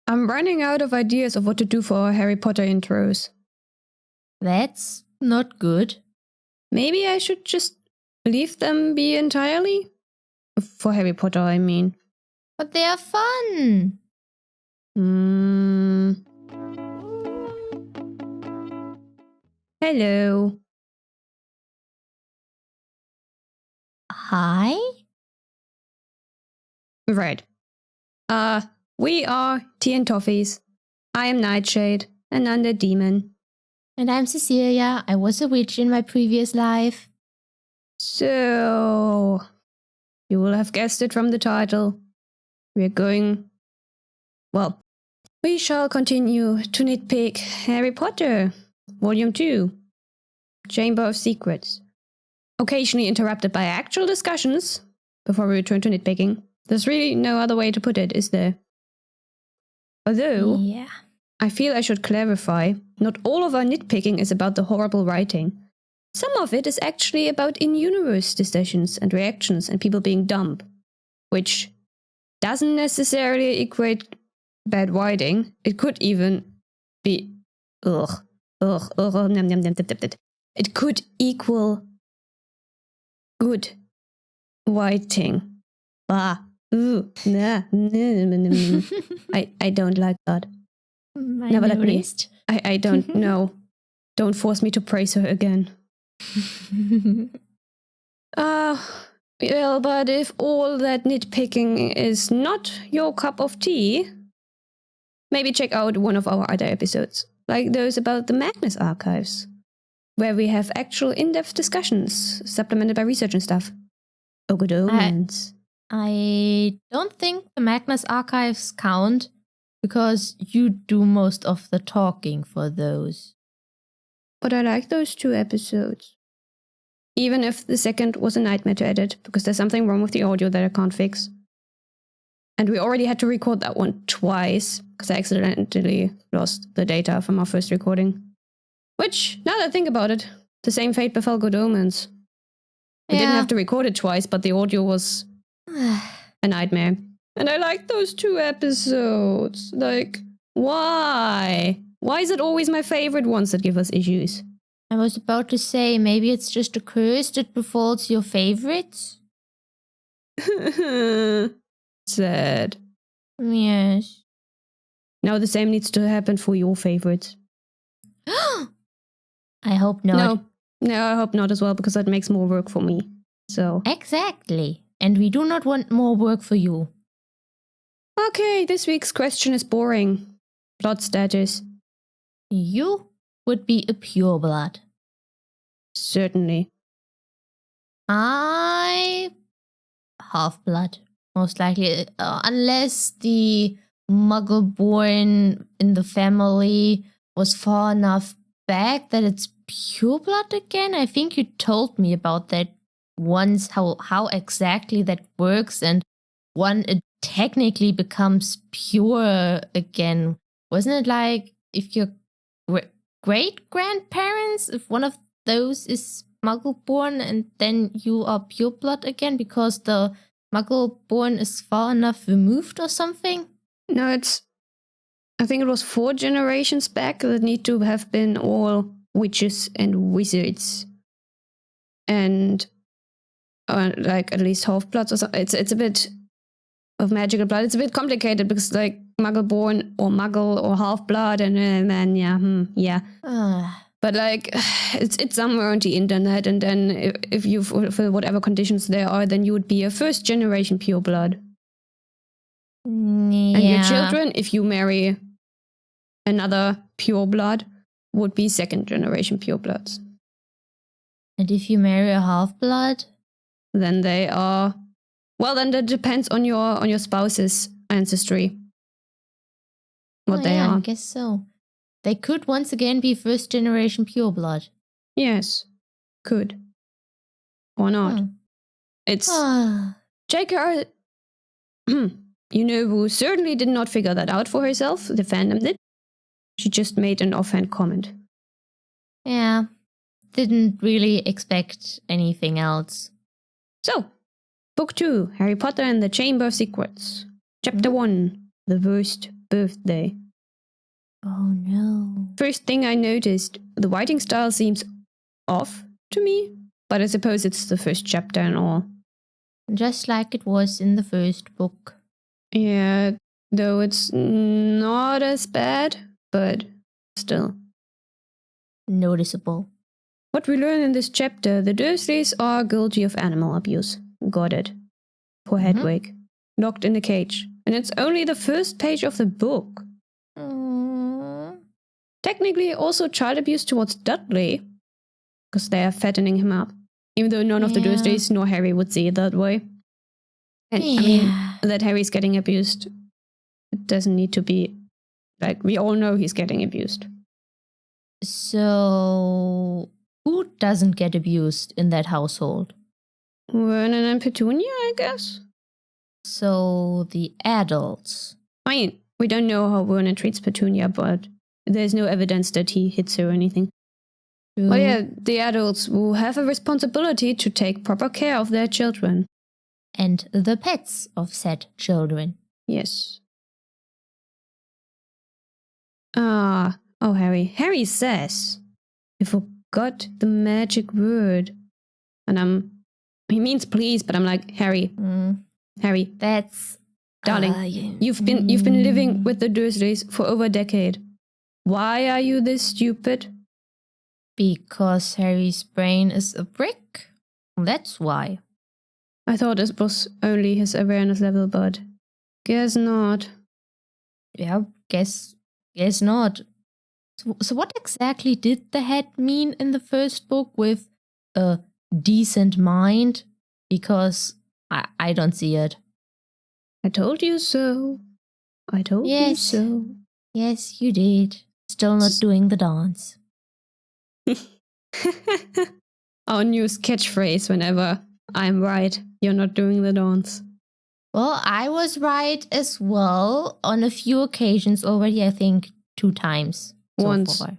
I'm running out of ideas of what to do for our Harry Potter intros. That's not good. Maybe I should just leave them be entirely? For Harry Potter, I mean. But they are fun. Hello. Hi? Right. We are Tea and Toffees. I am Neitshayd, and I'm the demon. And I'm Cecilia. I was a witch in my previous life. So, you will have guessed it from the title. We shall continue to nitpick Harry Potter, Volume 2, Chamber of Secrets. Occasionally interrupted by actual discussions before we return to nitpicking. There's really no other way to put it, is there? Although, yeah. I feel I should clarify, not all of our nitpicking is about the horrible writing. Some of it is actually about in-universe decisions and reactions and people being dumb, which doesn't necessarily equate bad writing. It could even be it could equal good writing. I don't like that. Never let me. I don't know. Don't force me to praise her again. Well, but if all that nitpicking is not your cup of tea, maybe check out one of our other episodes, like those about the Magnus archives, where we have actual in-depth discussions, supplemented by research and stuff. Oh, good omens. I don't think the Magnus archives count, because you do most of the talking for those. But I like those 2 episodes. Even if the second was a nightmare to edit, because there's something wrong with the audio that I can't fix. And we already had to record that one twice, because I accidentally lost the data from our first recording. Which, now that I think about it, the same fate befell Good Omens. We didn't have to record it twice, but the audio was a nightmare. And I like those 2 episodes. Like, why? Why is it always my favorite ones that give us issues? I was about to say, maybe it's just a curse that befalls your favorites? Sad. Yes. Now the same needs to happen for your favorites. I hope not. No, I hope not as well, because that makes more work for me. So. Exactly. And we do not want more work for you. Okay, this week's question is boring. Blood status. You would be a pureblood. Certainly. I half-blood, most likely, unless the muggle born in the family was far enough back that it's pureblood again. I think you told me about that once, how exactly that works, and one it technically becomes pure again. Wasn't it like if your great-grandparents, if one of those is muggle-born, and then you are pureblood again because the muggle-born is far enough removed or something? No, I think it was 4 generations back that need to have been all witches and wizards. And like at least half-bloods or something. It's a bit of magical blood. It's a bit complicated because like muggle-born or muggle or half-blood and then yeah. But like, it's somewhere on the internet, and then if you fulfill whatever conditions there are, then you would be a 1st generation pureblood. Yeah. And your children, if you marry another pureblood, would be 2nd generation purebloods. And if you marry a half-blood? Then they are... Well, then that depends on your spouse's ancestry. What they are. I guess so. They could once again be 1st generation pureblood. Yes, could. Or not. It's J.K.R. You know who certainly did not figure that out for herself? The fandom did. She just made an offhand comment. Yeah, didn't really expect anything else. So, Book 2, Harry Potter and the Chamber of Secrets. Chapter 1, The Worst birthday. Oh no. First thing I noticed, the writing style seems off to me, but I suppose it's the first chapter and all. Just like it was in the first book. Yeah, though it's not as bad, but still. Noticeable. What we learn in this chapter, the Dursleys are guilty of animal abuse. Got it. Poor Hedwig. Locked in a cage. And it's only the first page of the book. Technically also child abuse towards Dudley, because they are fattening him up. Even though none of the Dursleys nor Harry would see it that way. And I mean, that Harry's getting abused, it doesn't need to be, like, we all know he's getting abused. So, who doesn't get abused in that household? Vernon and Petunia, I guess. So, the adults. I mean, we don't know how Vernon treats Petunia, but there's no evidence that he hits her or anything. But yeah, the adults will have a responsibility to take proper care of their children. And the pets of said children. Yes. Oh, Harry. Harry says, you forgot the magic word. And he means please, but I'm like, Harry. Harry. That's... Darling, you've been living with the Dursleys for over a decade. Why are you this stupid? Because Harry's brain is a brick. That's why. I thought this was only his awareness level, but guess not. Yeah, guess not. So what exactly did the head mean in the first book with a decent mind? Because I don't see it. I told you so. I told you so. Yes, you did. Still not doing the dance. Our new catchphrase whenever I'm right, you're not doing the dance. Well, I was right as well on a few occasions already, I think 2 times. Once. So far.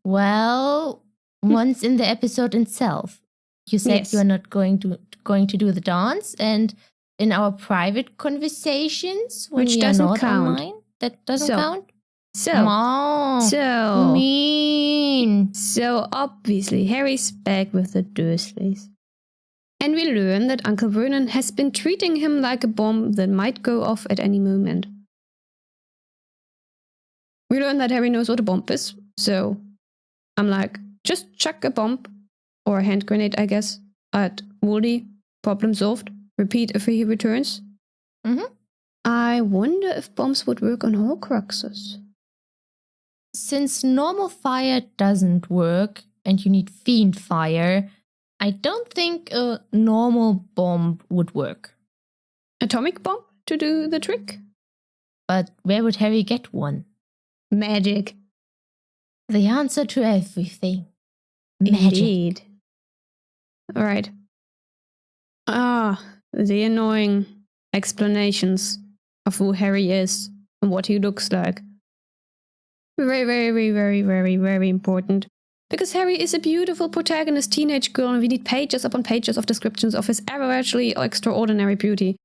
Well, once in the episode itself. You said you are not going to do the dance, and in our private conversations when which we doesn't are not count. online, that doesn't count. So mean. So obviously Harry's back with the Dursleys. And we learn that Uncle Vernon has been treating him like a bomb that might go off at any moment. We learn that Harry knows what a bomb is, so I'm like, just chuck a bomb, or a hand grenade, I guess, at Woody. Problem solved. Repeat if he returns. I wonder if bombs would work on Horcruxes. Since normal fire doesn't work, and you need fiend fire, I don't think a normal bomb would work. Atomic bomb to do the trick? But where would Harry get one? Magic. The answer to everything. Indeed. Alright. The annoying explanations of who Harry is and what he looks like. Very, very, very, very, very important. Because Harry is a beautiful protagonist teenage girl and we need pages upon pages of descriptions of his averagely extraordinary beauty.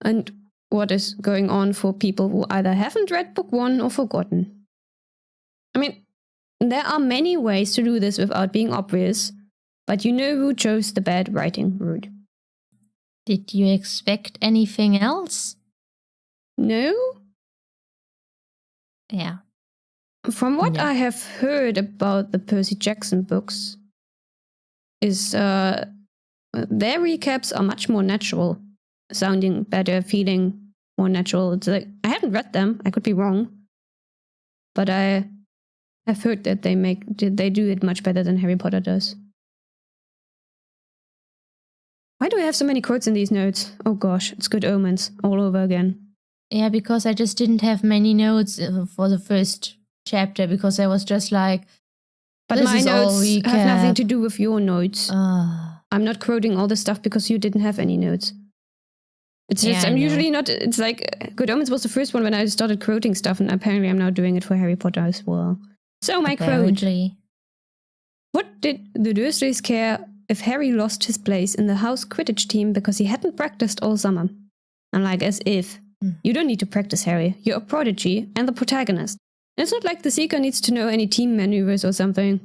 And what is going on for people who either haven't read book 1 or forgotten. I mean, there are many ways to do this without being obvious, but you know who chose the bad writing route. Did you expect anything else? No? Yeah. From what I have heard about the Percy Jackson books, is their recaps are much more natural, sounding better, feeling more natural. It's like, I haven't read them, I could be wrong, but I have heard that they do it much better than Harry Potter does. Why do I have so many quotes in these notes? Oh gosh, it's Good Omens all over again. Yeah, because I just didn't have many notes for the first chapter, because I was just like, but my notes have nothing to do with your notes. I'm not quoting all this stuff because you didn't have any notes. It's just, I'm usually not, it's like, Good Omens was the first one when I started quoting stuff, and apparently I'm now doing it for Harry Potter as well. So my quote. What did the Dursleys care if Harry lost his place in the house Quidditch team because he hadn't practiced all summer? I'm like, as if. You don't need to practice, Harry. You're a prodigy and the protagonist. It's not like the Seeker needs to know any team maneuvers or something.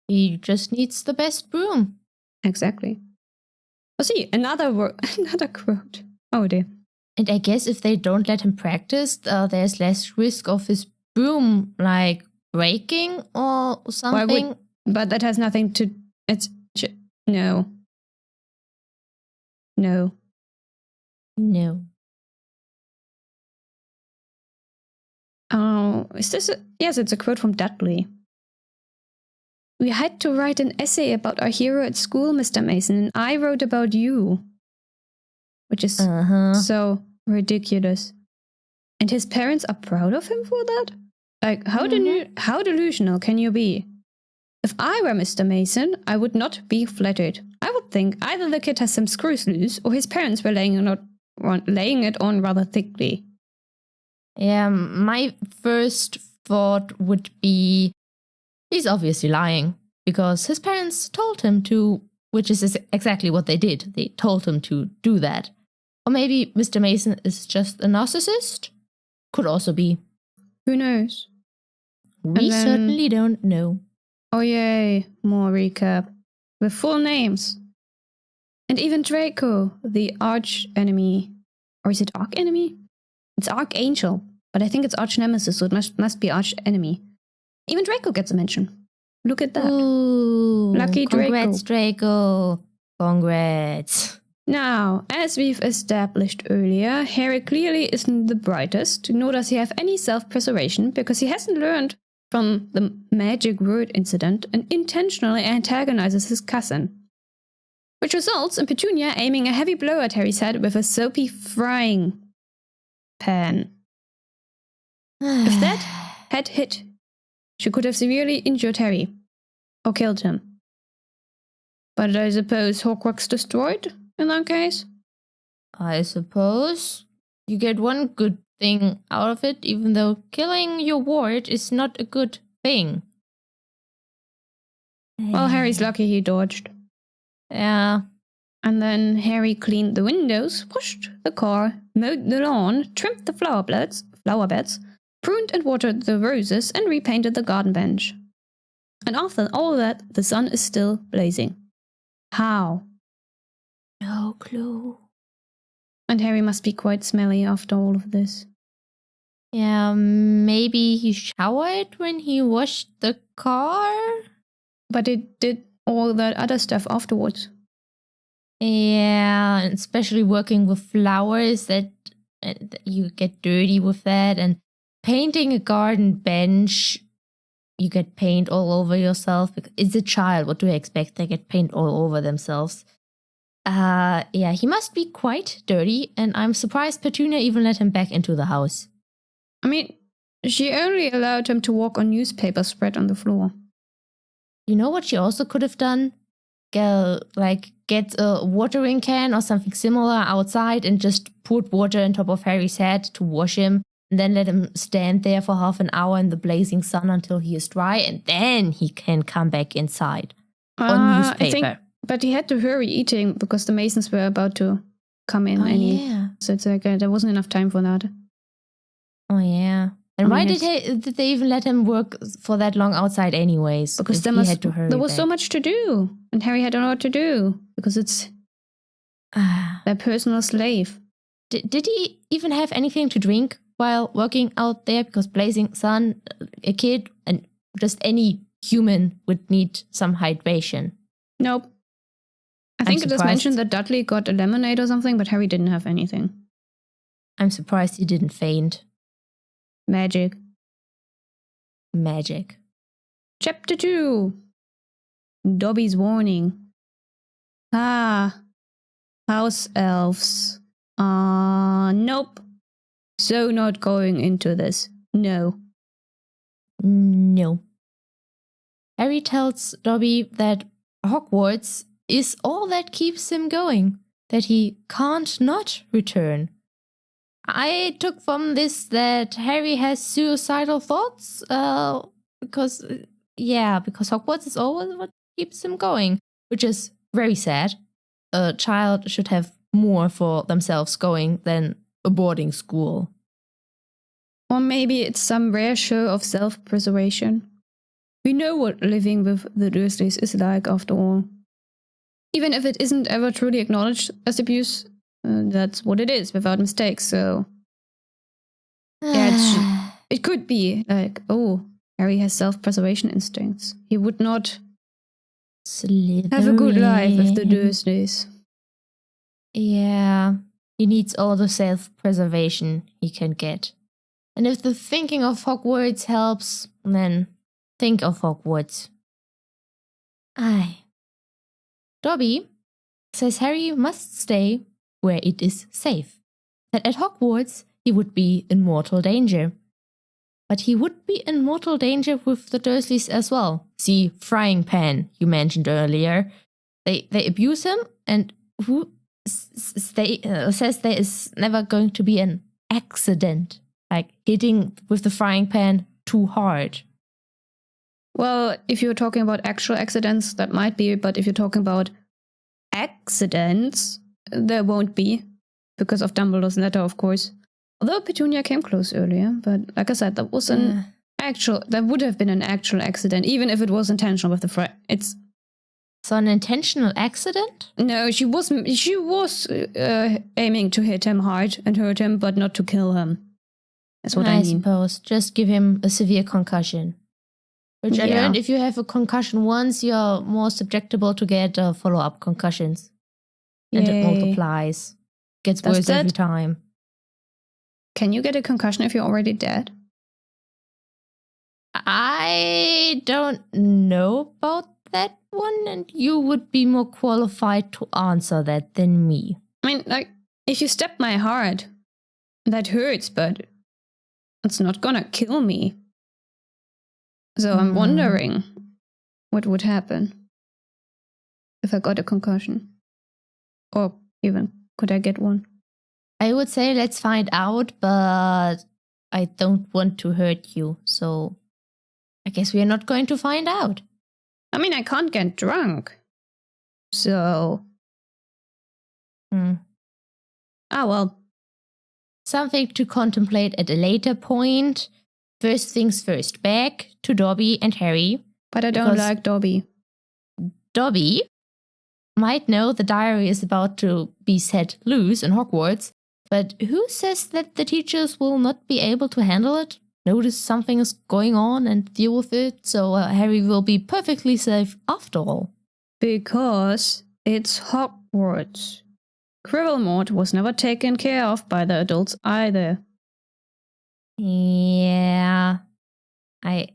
He just needs the best broom. Exactly. Oh, see, another quote. Oh dear. And I guess if they don't let him practice, there's less risk of his broom, like, breaking or something. But that has nothing to... No. No. No. Oh, is this yes, it's a quote from Dudley. We had to write an essay about our hero at school, Mr. Mason, and I wrote about you. Which is so ridiculous. And his parents are proud of him for that? Like, how delusional can you be? If I were Mr. Mason, I would not be flattered. I would think either the kid has some screws loose, or his parents were laying it on rather thickly. Yeah, my first thought would be, he's obviously lying, because his parents told him to, which is exactly what they did. They told him to do that. Or maybe Mr. Mason is just a narcissist? Could also be. Who knows? We certainly don't know. Oh yay, more recap. With full names. And even Draco, the arch-enemy. Or is it arch-enemy? It's Archangel, but I think it's arch-nemesis, so it must be arch-enemy. Even Draco gets a mention. Look at that. Ooh, Lucky Draco. Congrats, Draco. Congrats. Now, as we've established earlier, Harry clearly isn't the brightest, nor does he have any self-preservation, because he hasn't learned from the magic word incident and intentionally antagonizes his cousin. Which results in Petunia aiming a heavy blow at Harry's head with a soapy frying pan. If that had hit, she could have severely injured Harry, or killed him. But I suppose Horcrux destroyed in that case? I suppose you get one good thing out of it, even though killing your ward is not a good thing. Well, Harry's lucky he dodged. Yeah. And then Harry cleaned the windows, washed the car, mowed the lawn, trimmed the flower beds, pruned and watered the roses, and repainted the garden bench. And after all that, the sun is still blazing. How? No clue. And Harry must be quite smelly after all of this. Yeah, maybe he showered when he washed the car? But it did all that other stuff afterwards. Yeah, especially working with flowers, that you get dirty with that, and painting a garden bench, you get paint all over yourself. It's a child, what do I expect? They get paint all over themselves. Yeah, he must be quite dirty, and I'm surprised Petunia even let him back into the house. I mean, she only allowed him to walk on newspaper spread on the floor. You know what she also could have done? Get a watering can or something similar outside and just put water on top of Harry's head to wash him, and then let him stand there for half an hour in the blazing sun until he is dry, and then he can come back inside on newspaper. But he had to hurry eating because the Masons were about to come in. Yeah. So it's like there wasn't enough time for that. Oh yeah. And why did they even let him work for that long outside anyways? Because there was so much to do. And Harry had a lot to do. Because it's their personal slave. Did he even have anything to drink while working out there? Because blazing sun, a kid, and just any human would need some hydration. Nope. I think it is mentioned that Dudley got a lemonade or something, but Harry didn't have anything. I'm surprised he didn't faint. Magic. Chapter 2. Dobby's warning. House elves. Nope. So not going into this. No. Harry tells Dobby that Hogwarts is all that keeps him going, that he can't not return. I took from this that Harry has suicidal thoughts, because Hogwarts is always what keeps him going, which is very sad. A child should have more for themselves going than a boarding school. Or maybe it's some rare show of self-preservation. We know what living with the Dursleys is like, after all. Even if it isn't ever truly acknowledged as abuse, that's what it is, without mistake, so... Yeah, it could be like, oh, Harry has self-preservation instincts. He would not have a good life with the Dursleys. Yeah, he needs all the self-preservation he can get. And if the thinking of Hogwarts helps, then think of Hogwarts. Aye. Dobby says Harry must stay where it is safe. That at Hogwarts he would be in mortal danger. But he would be in mortal danger with the Dursleys as well. See, frying pan you mentioned earlier. They abuse him, and who says there is never going to be an accident, like hitting with the frying pan too hard. Well, if you're talking about actual accidents, that might be, but if you're talking about accidents, there won't be, because of Dumbledore's letter, of course. Although Petunia came close earlier, but like I said, that was that would have been an actual accident, even if it was intentional with the fry. So an intentional accident? No, she was aiming to hit him hard and hurt him, but not to kill him. That's what I mean. I suppose. Just give him a severe concussion. Which I learned, if you have a concussion once, you're more susceptible to get follow-up concussions. And it multiplies. Gets worse every time. Can you get a concussion if you're already dead? I don't know about that one, and you would be more qualified to answer that than me. I mean, like, if you stab my heart, that hurts, but it's not gonna kill me. So I'm wondering what would happen if I got a concussion. Or even, could I get one? I would say let's find out, but I don't want to hurt you, so I guess we are not going to find out. I mean, I can't get drunk. So... Ah, well. Something to contemplate at a later point. First things first, back to Dobby and Harry. But I don't like Dobby. Dobby might know the diary is about to be set loose in Hogwarts, but who says that the teachers will not be able to handle it? Notice something is going on and deal with it, so Harry will be perfectly safe after all. Because it's Hogwarts. Cribblemort was never taken care of by the adults either. Yeah, I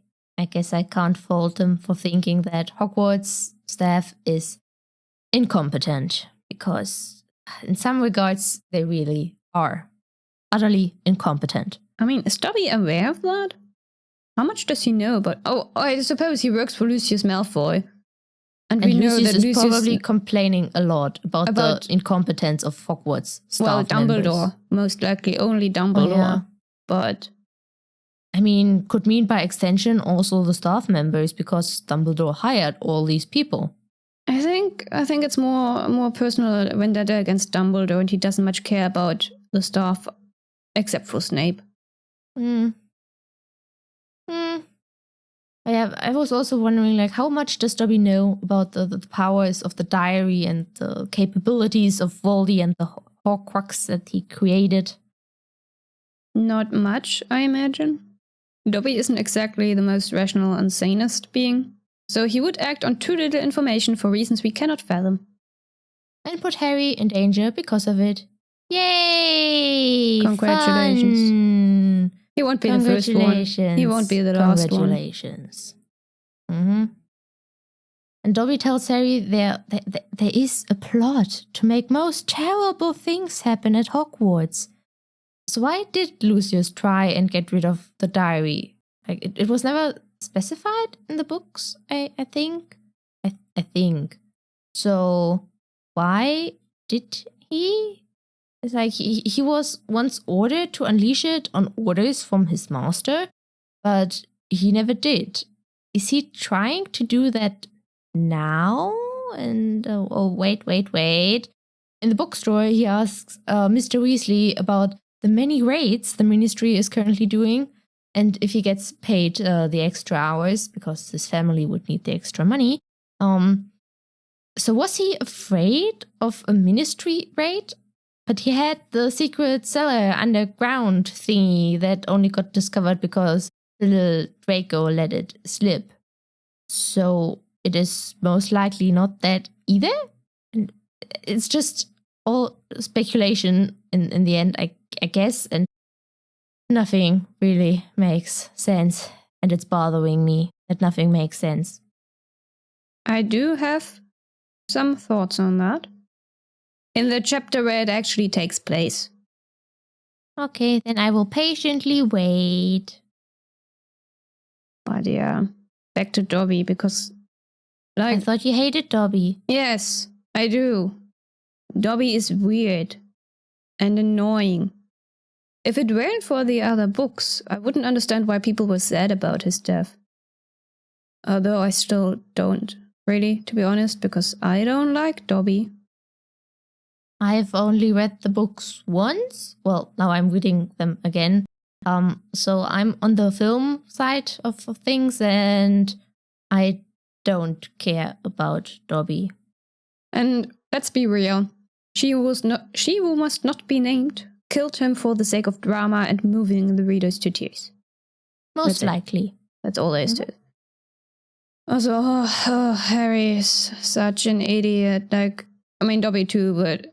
guess I can't fault them for thinking that Hogwarts staff is incompetent, because in some regards they really are utterly incompetent. I mean, is Dobby aware of that? How much does he know about... Oh, I suppose he works for Lucius Malfoy. And we know that Lucius is probably complaining a lot about the incompetence of Hogwarts staff Well, Dumbledore, members. most likely only Dumbledore. Oh, yeah. But... I mean, could mean by extension also the staff members, because Dumbledore hired all these people. I think it's more personal vendetta against Dumbledore, and he doesn't much care about the staff, except for Snape. I was also wondering, like, how much does Dobby know about the powers of the diary and the capabilities of Voldy and the Horcrux that he created? Not much, I imagine. Dobby isn't exactly the most rational and sanest being, so he would act on too little information for reasons we cannot fathom. And put Harry in danger because of it. Yay! Congratulations. Fun. He won't be the first one. He won't be the last one. Congratulations. And Dobby tells Harry there is a plot to make most terrible things happen at Hogwarts. So why did Lucius try and get rid of the diary? Like, it was never specified in the books, I think. I think. So why did he? It's like he was once ordered to unleash it on orders from his master, but he never did. Is he trying to do that now? And wait. In the bookstore, he asks Mr. Weasley about the many raids the ministry is currently doing, and if he gets paid the extra hours, because his family would need the extra money. So was he afraid of a ministry raid? But he had the secret cellar underground thingy that only got discovered because the little Draco let it slip. So it is most likely not that either. And it's just all speculation in the end, I guess, and nothing really makes sense. And it's bothering me that nothing makes sense. I do have some thoughts on that. In the chapter where it actually takes place. Okay, then I will patiently wait. But yeah, back to Dobby, because I thought you hated Dobby. Yes, I do. Dobby is weird and annoying. If it weren't for the other books, I wouldn't understand why people were sad about his death. Although I still don't, really, to be honest, because I don't like Dobby. I've only read the books once. Well, now I'm reading them again. So I'm on the film side of things, and I don't care about Dobby. And let's be real. She who must not be named killed him for the sake of drama and moving the readers to tears. Most likely. That's all there is to it. Also, Harry is such an idiot. Dobby too, but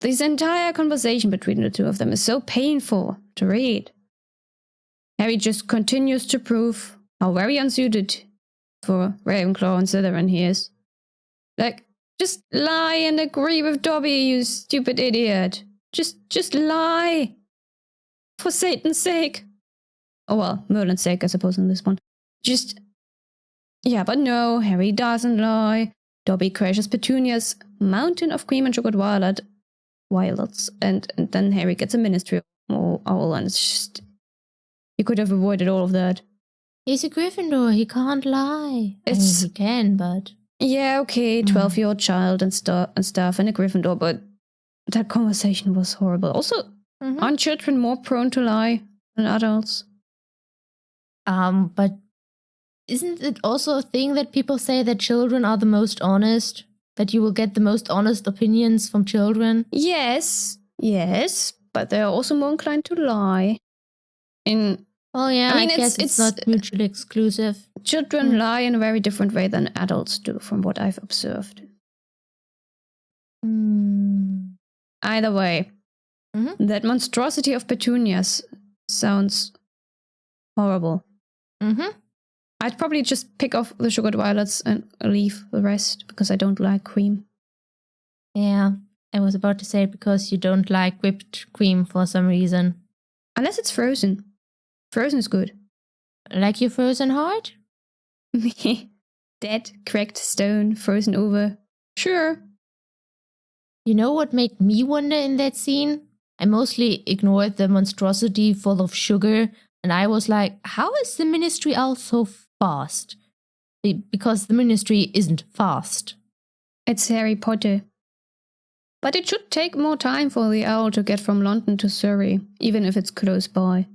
this entire conversation between the two of them is so painful to read. Harry just continues to prove how very unsuited for Ravenclaw and Slytherin he is. Just lie and agree with Dobby, you stupid idiot. Just lie. For Satan's sake. Oh well, Merlin's sake, I suppose, in this one. Yeah, but no, Harry doesn't lie. Dobby crashes Petunia's mountain of cream and chocolate violets, and then Harry gets a ministry owl, and it's just... You could have avoided all of that. He's a Gryffindor, he can't lie. He can, but... Yeah, okay, 12-year-old child and stuff, and a Gryffindor, but that conversation was horrible. Also, aren't children more prone to lie than adults? But isn't it also a thing that people say that children are the most honest? That you will get the most honest opinions from children? Yes, but they're also more inclined to lie. I guess it's not mutually exclusive. Children lie in a very different way than adults do, from what I've observed. Either way, that monstrosity of Petunias sounds horrible. I'd probably just pick off the sugared violets and leave the rest, because I don't like cream. Yeah, I was about to say because you don't like whipped cream for some reason. Unless it's frozen. Frozen is good. Like your frozen heart? Dead, cracked stone, frozen over. Sure. You know what made me wonder in that scene? I mostly ignored the monstrosity full of sugar, and I was like, how is the ministry owl so fast? Because the ministry isn't fast. It's Harry Potter. But it should take more time for the owl to get from London to Surrey, even if it's close by.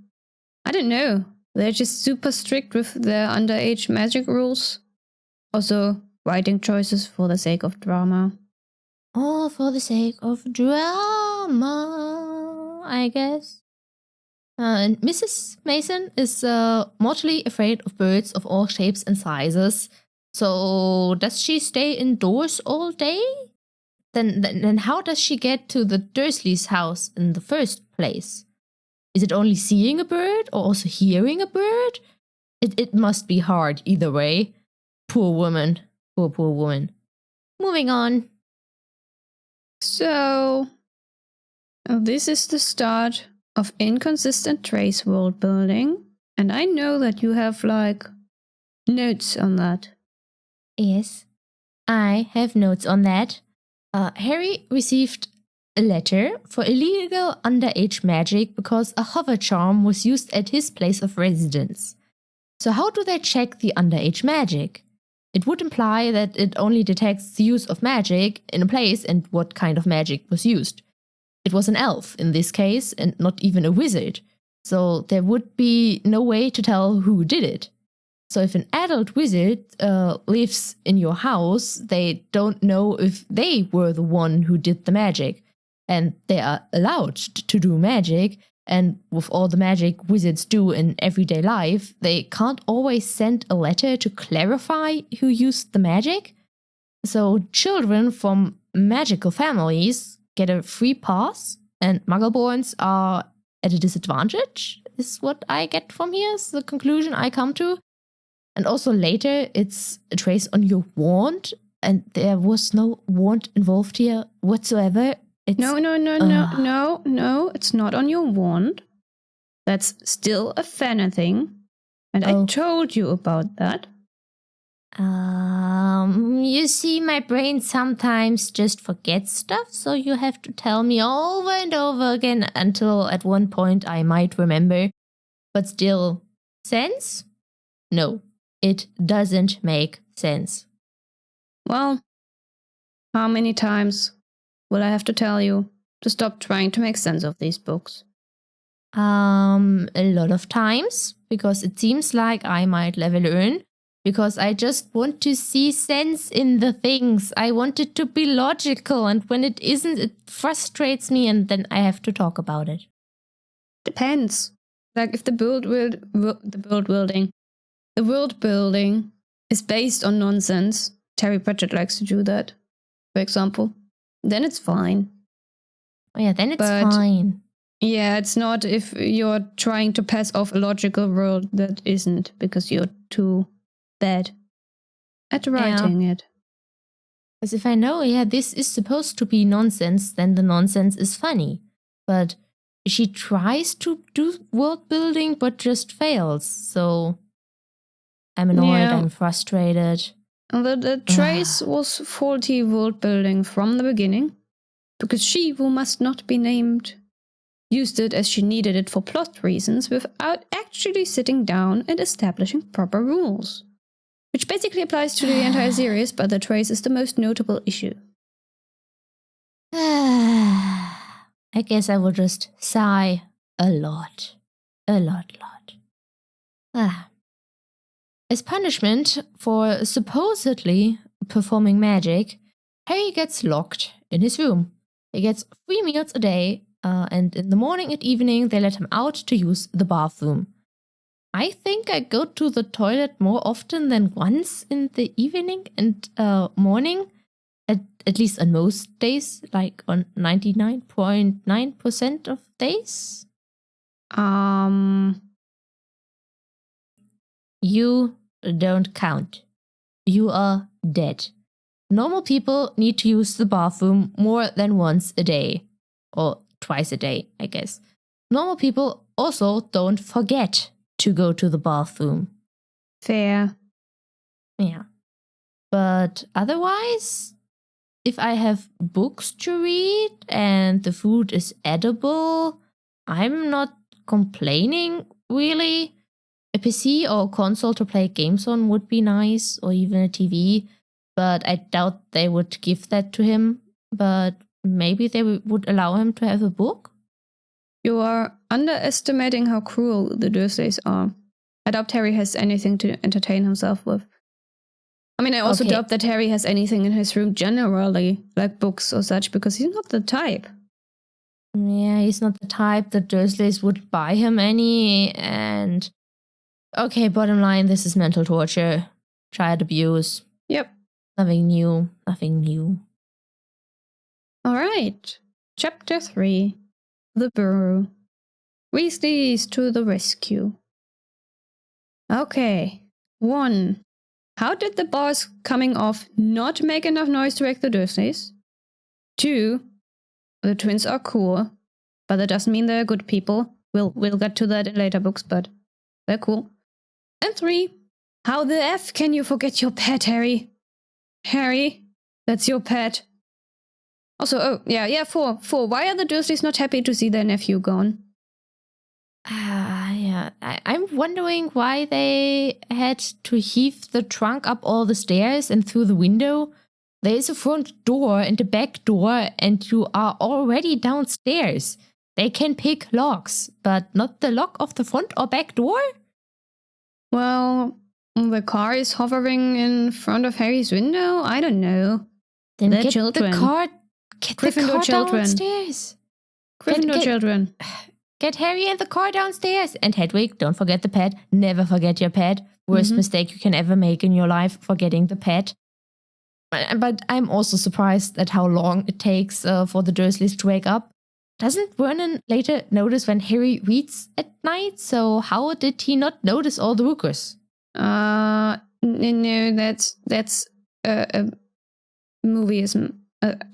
I don't know. They're just super strict with their underage magic rules. Also, writing choices for the sake of drama. All for the sake of drama, I guess. And Mrs. Mason is mortally afraid of birds of all shapes and sizes. So does she stay indoors all day? Then how does she get to the Dursleys' house in the first place? Is it only seeing a bird or also hearing a bird? It must be hard either way. Poor woman. Poor woman. Moving on. So, this is the start of inconsistent trace world building. And I know that you have, notes on that. Yes, I have notes on that. Harry received a letter for illegal underage magic because a hover charm was used at his place of residence. So how do they check the underage magic? It would imply that it only detects the use of magic in a place and what kind of magic was used. it was an elf in this case and not even a wizard. So there would be no way to tell who did it. So if an adult wizard lives in your house, they don't know if they were the one who did the magic. And they are allowed to do magic. And with all the magic wizards do in everyday life, they can't always send a letter to clarify who used the magic. So children from magical families get a free pass, and muggleborns are at a disadvantage, is what I get from here, is the conclusion I come to. And also later, it's a trace on your wand, and there was no wand involved here whatsoever. No, it's not on your wand. That's still a Fenner thing. And I told you about that. You see, my brain sometimes just forgets stuff, so you have to tell me over and over again until at one point I might remember. But still, sense? No, it doesn't make sense. Well, how many times will I have to tell you to stop trying to make sense of these books? A lot of times, because it seems like I might never learn. Because I just want to see sense in the things. I want it to be logical, and when it isn't, it frustrates me, and then I have to talk about it. Depends. Like if the world building is based on nonsense, Terry Pratchett likes to do that, for example, then it's fine. Oh yeah, then it's fine. Yeah, it's not if you're trying to pass off a logical world that isn't, because you're too bad at writing it. Because if I know, this is supposed to be nonsense, then the nonsense is funny. But she tries to do world building, but just fails. So I'm annoyed, I'm frustrated. The trace was faulty world building from the beginning, because she, who must not be named, used it as she needed it for plot reasons without actually sitting down and establishing proper rules. Which basically applies to the entire series, but the trace is the most notable issue. I guess I will just sigh a lot. As punishment for supposedly performing magic, Harry gets locked in his room. He gets 3 meals a day, and in the morning and evening they let him out to use the bathroom. I think I go to the toilet more often than once in the evening and morning, at least on most days, like on 99.9% of days. You don't count. You are dead. Normal people need to use the bathroom more than once a day. Or twice a day, I guess. Normal people also don't forget to go to the bathroom. Fair. Yeah. But otherwise, if I have books to read and the food is edible, I'm not complaining, really. A PC or console to play games on would be nice, or even a TV, but I doubt they would give that to him. But maybe they would allow him to have a book? You are underestimating how cruel the Dursleys are. I doubt Harry has anything to entertain himself with. I mean, I also doubt that Harry has anything in his room generally, like books or such, because he's not the type. Yeah, he's not the type that Dursleys would buy him any, and... Okay, bottom line, this is mental torture. Child abuse. Yep. Nothing new. Alright. Chapter 3. The Burrow. Weasleys to the rescue. Okay. 1. How did the bars coming off not make enough noise to wake the Dursleys? 2. The twins are cool, but that doesn't mean they're good people. We'll get to that in later books, but they're cool. And 3. How the F can you forget your pet, Harry? Harry, that's your pet. Also, 4. Why are the Dursleys not happy to see their nephew gone? I'm wondering why they had to heave the trunk up all the stairs and through the window. There is a front door and a back door, and you are already downstairs. They can pick locks, but not the lock of the front or back door? Well, the car is hovering in front of Harry's window? I don't know. Then They're get children. the car, get the Gryffindor car children. downstairs. Gryffindor children. Get Harry and the car downstairs. And Hedwig, don't forget the pet. Never forget your pet. Worst mistake you can ever make in your life, forgetting the pet. But I'm also surprised at how long it takes for the Dursleys to wake up. Doesn't Vernon later notice when Harry reads at night? So how did he not notice all the Rookers? No, that's a movieism.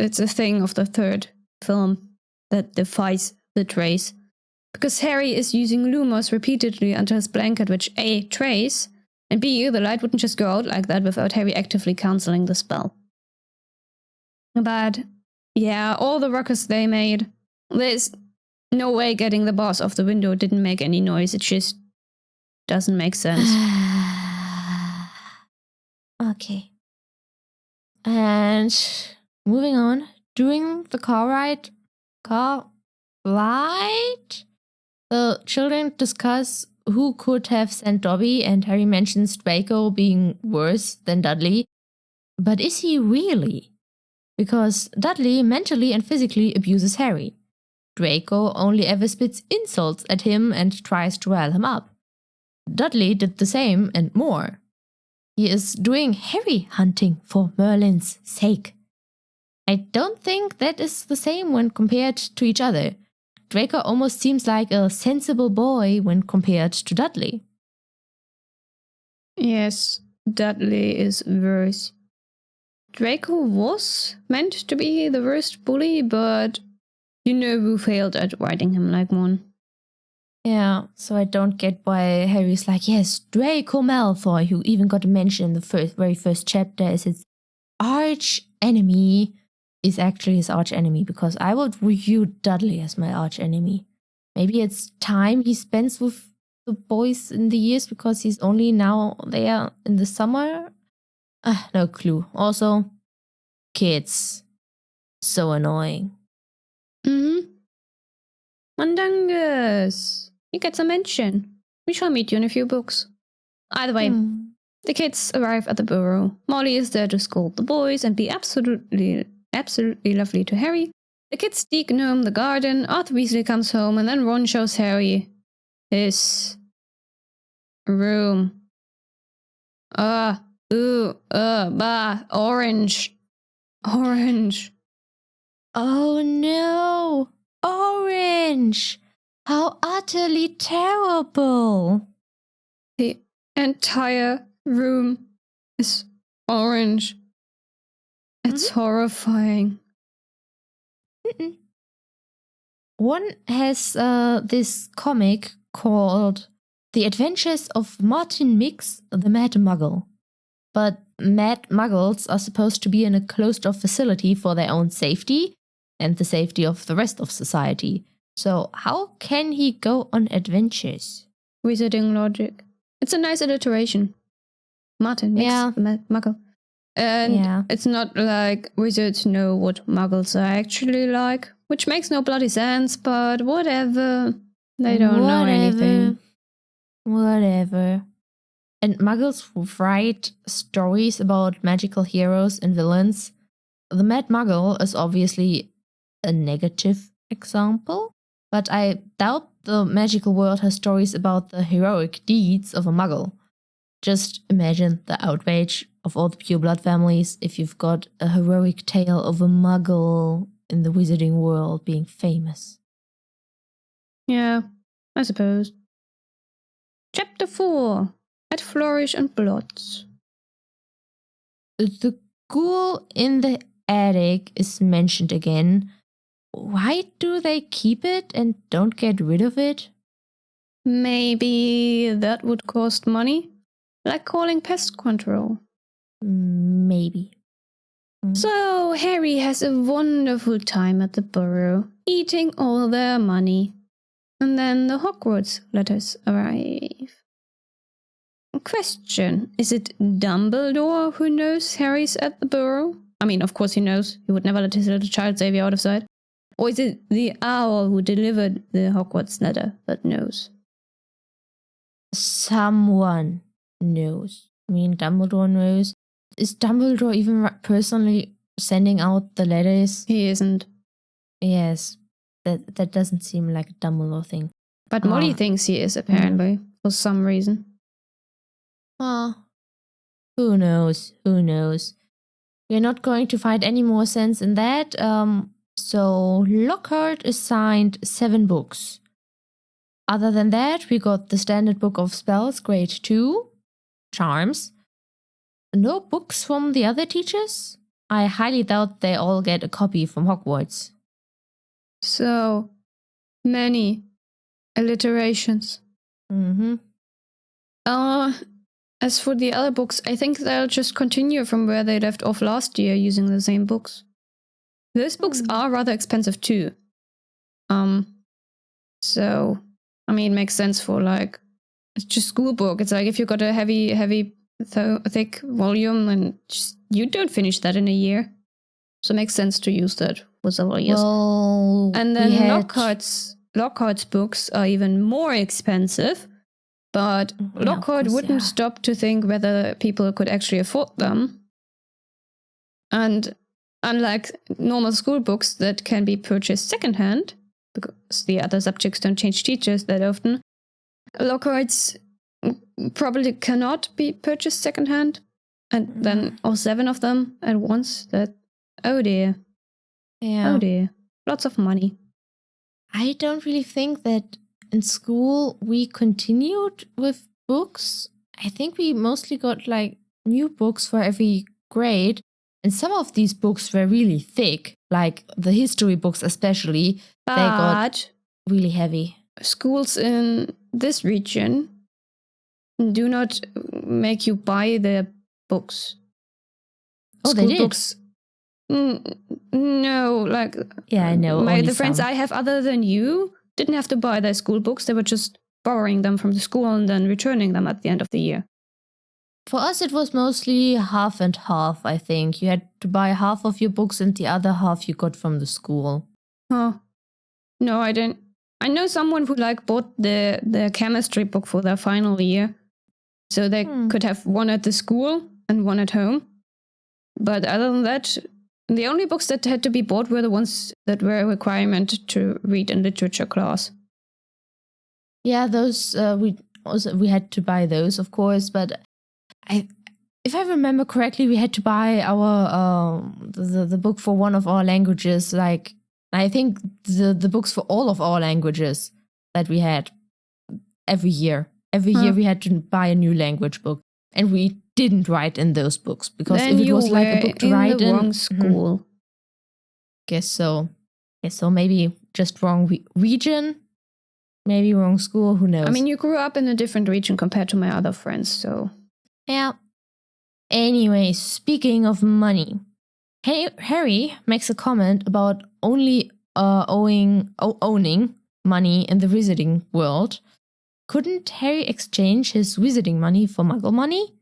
It's a thing of the third film that defies the trace. Because Harry is using Lumos repeatedly under his blanket, which A, trace, and B, the light wouldn't just go out like that without Harry actively cancelling the spell. But, yeah, all the ruckus they made, there's no way getting the boss off the window didn't make any noise. It just doesn't make sense. Okay. And moving on, during the car ride, the children discuss who could have sent Dobby, and Harry mentions Draco being worse than Dudley. But is he really? Because Dudley mentally and physically abuses Harry. Draco only ever spits insults at him and tries to rile him up. Dudley did the same and more. He is doing Harry hunting for Merlin's sake. I don't think that is the same when compared to each other. Draco almost seems like a sensible boy when compared to Dudley. Yes, Dudley is worse. Draco was meant to be the worst bully, but you know who failed at writing him like one. Yeah, so I don't get why Harry's like, yes, Draco Malfoy, who even got a mention in the very first chapter as his arch enemy, is actually his arch enemy, because I would view Dudley as my arch enemy. Maybe it's time he spends with the boys in the years because he's only now there in the summer. No clue. Also, kids. So annoying. Mundungus, you get some mention. We shall meet you in a few books. Either way, the kids arrive at the burrow. Molly is there to scold the boys and be absolutely lovely to Harry. The kids de-gnome the garden. Arthur Weasley comes home, and then Ron shows Harry his room. Orange. Oh no! Orange! How utterly terrible! The entire room is orange. It's horrifying. One has this comic called The Adventures of Martin Mix, the Mad Muggle. But mad muggles are supposed to be in a closed-off facility for their own safety and the safety of the rest of society. So how can he go on adventures? Wizarding logic. It's a nice alliteration. Martin Mix, the Mad Muggle. And it's not like wizards know what muggles are actually like, which makes no bloody sense, but whatever. They don't know anything. Whatever. And muggles who write stories about magical heroes and villains. The Mad Muggle is obviously a negative example, but I doubt the magical world has stories about the heroic deeds of a muggle. Just imagine the outrage of all the pureblood families if you've got a heroic tale of a muggle in the wizarding world being famous. Yeah, I suppose. Chapter 4. At Florish and Blotts. The ghoul in the attic is mentioned again. Why do they keep it and don't get rid of it? Maybe that would cost money? Like calling pest control. Maybe. So Harry has a wonderful time at the Burrow, eating all their money. And then the Hogwarts letters arrive. Question: is it Dumbledore who knows Harry's at the Burrow? I mean, of course he knows. He would never let his little child Xavier out of sight. Or is it the owl who delivered the Hogwarts letter that knows? Someone knows. I mean, Dumbledore knows. Is Dumbledore even personally sending out the letters? He isn't. Yes. That doesn't seem like a Dumbledore thing. But Molly thinks he is, apparently, for some reason. Who knows? Who knows? We're not going to find any more sense in that. So Lockhart assigned 7 books. Other than that, we got the standard book of spells, grade 2, charms. No books from the other teachers? I highly doubt they all get a copy from Hogwarts. So many alliterations. As for the other books, I think they'll just continue from where they left off last year using the same books. Those books are rather expensive too. So, I mean, it makes sense for like, it's just school book. It's like if you got a heavy, thick volume and just, you don't finish that in a year. So it makes sense to use that for several years. Well, and then Lockhart's books are even more expensive. But Lockhart wouldn't stop to think whether people could actually afford them. And unlike normal school books that can be purchased secondhand, because the other subjects don't change teachers that often, Lockhart's probably cannot be purchased secondhand. And then all 7 of them at once, oh dear. Yeah. Oh dear. Lots of money. I don't really think that in school we continued with books. I think we mostly got like new books for every grade. And some of these books were really thick, like the history books especially. They got really heavy. Schools in this region do not make you buy their books. They did? Books. No, like... Yeah, I know. The friends I have other than you didn't have to buy their school books. They were just borrowing them from the school and then returning them at the end of the year. For us, it was mostly half and half, I think. You had to buy half of your books and the other half you got from the school. Oh. No, I didn't. I know someone who bought the chemistry book for their final year. So they could have one at the school and one at home. But other than that, the only books that had to be bought were the ones that were a requirement to read in literature class. Yeah, those we had to buy those, of course. But if I remember correctly, we had to buy our the book for one of our languages. Like I think the books for all of our languages that we had every year. Every year we had to buy a new language book, and we didn't write in those books because then if it was like a book to write in, wrong school. Guess so. Maybe just wrong region, maybe wrong school. Who knows? I mean, you grew up in a different region compared to my other friends, so yeah. Anyway, speaking of money, Harry makes a comment about only owning money in the wizarding world. Couldn't Harry exchange his wizarding money for Muggle money?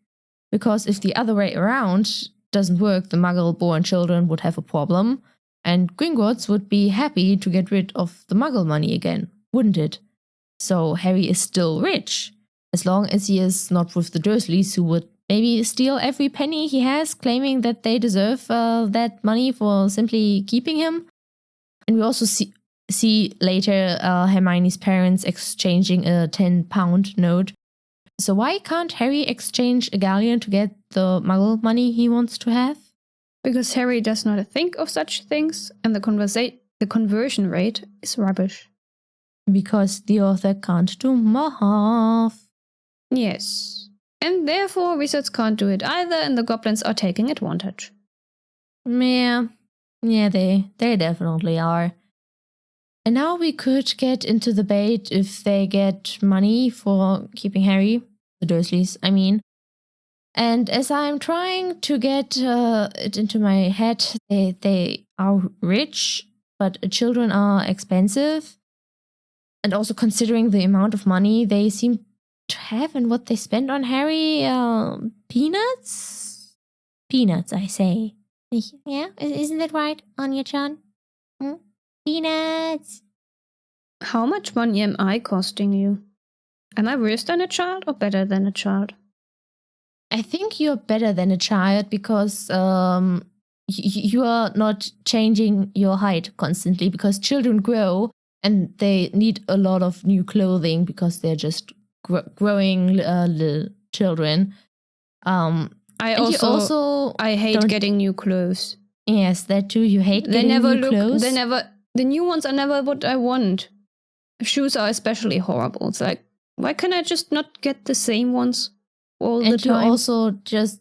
Because if the other way around doesn't work, the Muggle-born children would have a problem, and Gringotts would be happy to get rid of the Muggle money again, wouldn't it? So Harry is still rich, as long as he is not with the Dursleys, who would maybe steal every penny he has, claiming that they deserve that money for simply keeping him. And we also see later Hermione's parents exchanging a £10 note. So why can't Harry exchange a galleon to get the Muggle money he wants to have? Because Harry does not think of such things, and the conversion rate is rubbish. Because the author can't do math. Yes. And therefore wizards can't do it either, and the goblins are taking advantage. Yeah, they definitely are. And now we could get into the debate if they get money for keeping Harry, the Dursleys, I mean. And as I'm trying to get it into my head, they are rich, but children are expensive. And also considering the amount of money they seem to have and what they spend on Harry, peanuts? Peanuts, I say. Yeah, isn't that right, Anya-chan? Peanuts! How much money am I costing you? Am I worse than a child or better than a child? I think you're better than a child because you are not changing your height constantly, because children grow and they need a lot of new clothing because they're just growing little children. I hate getting new clothes. Yes, that too. You hate getting new clothes. The new ones are never what I want. Shoes are especially horrible. It's like, why can't I just not get the same ones all the time? And you also just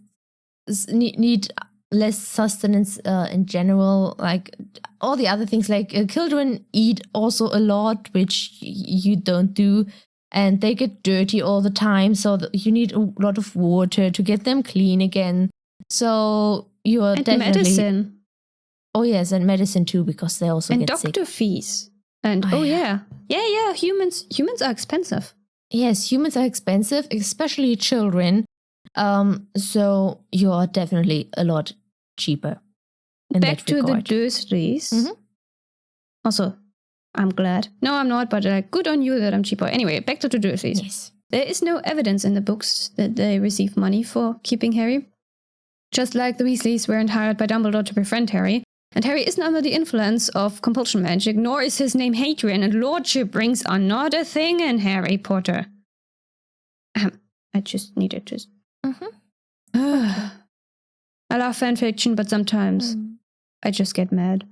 need less sustenance in general. Like all the other things, like children eat also a lot, which you don't do. And they get dirty all the time. So you need a lot of water to get them clean again. So you are definitely... medicine. Oh yes, and medicine too, because they also get sick. And doctor fees. And yeah, humans are expensive. Yes, humans are expensive, especially children. So you are definitely a lot cheaper. Back to the Dursleys. Mm-hmm. Also, I'm glad. No, I'm not, but good on you that I'm cheaper. Anyway, back to the Dursleys. Yes. There is no evidence in the books that they receive money for keeping Harry. Just like the Weasleys weren't hired by Dumbledore to befriend Harry. And Harry isn't under the influence of compulsion magic, nor is his name Hadrian, and lordship rings are not a thing in Harry Potter. I just needed to... I love fanfiction, but sometimes I just get mad.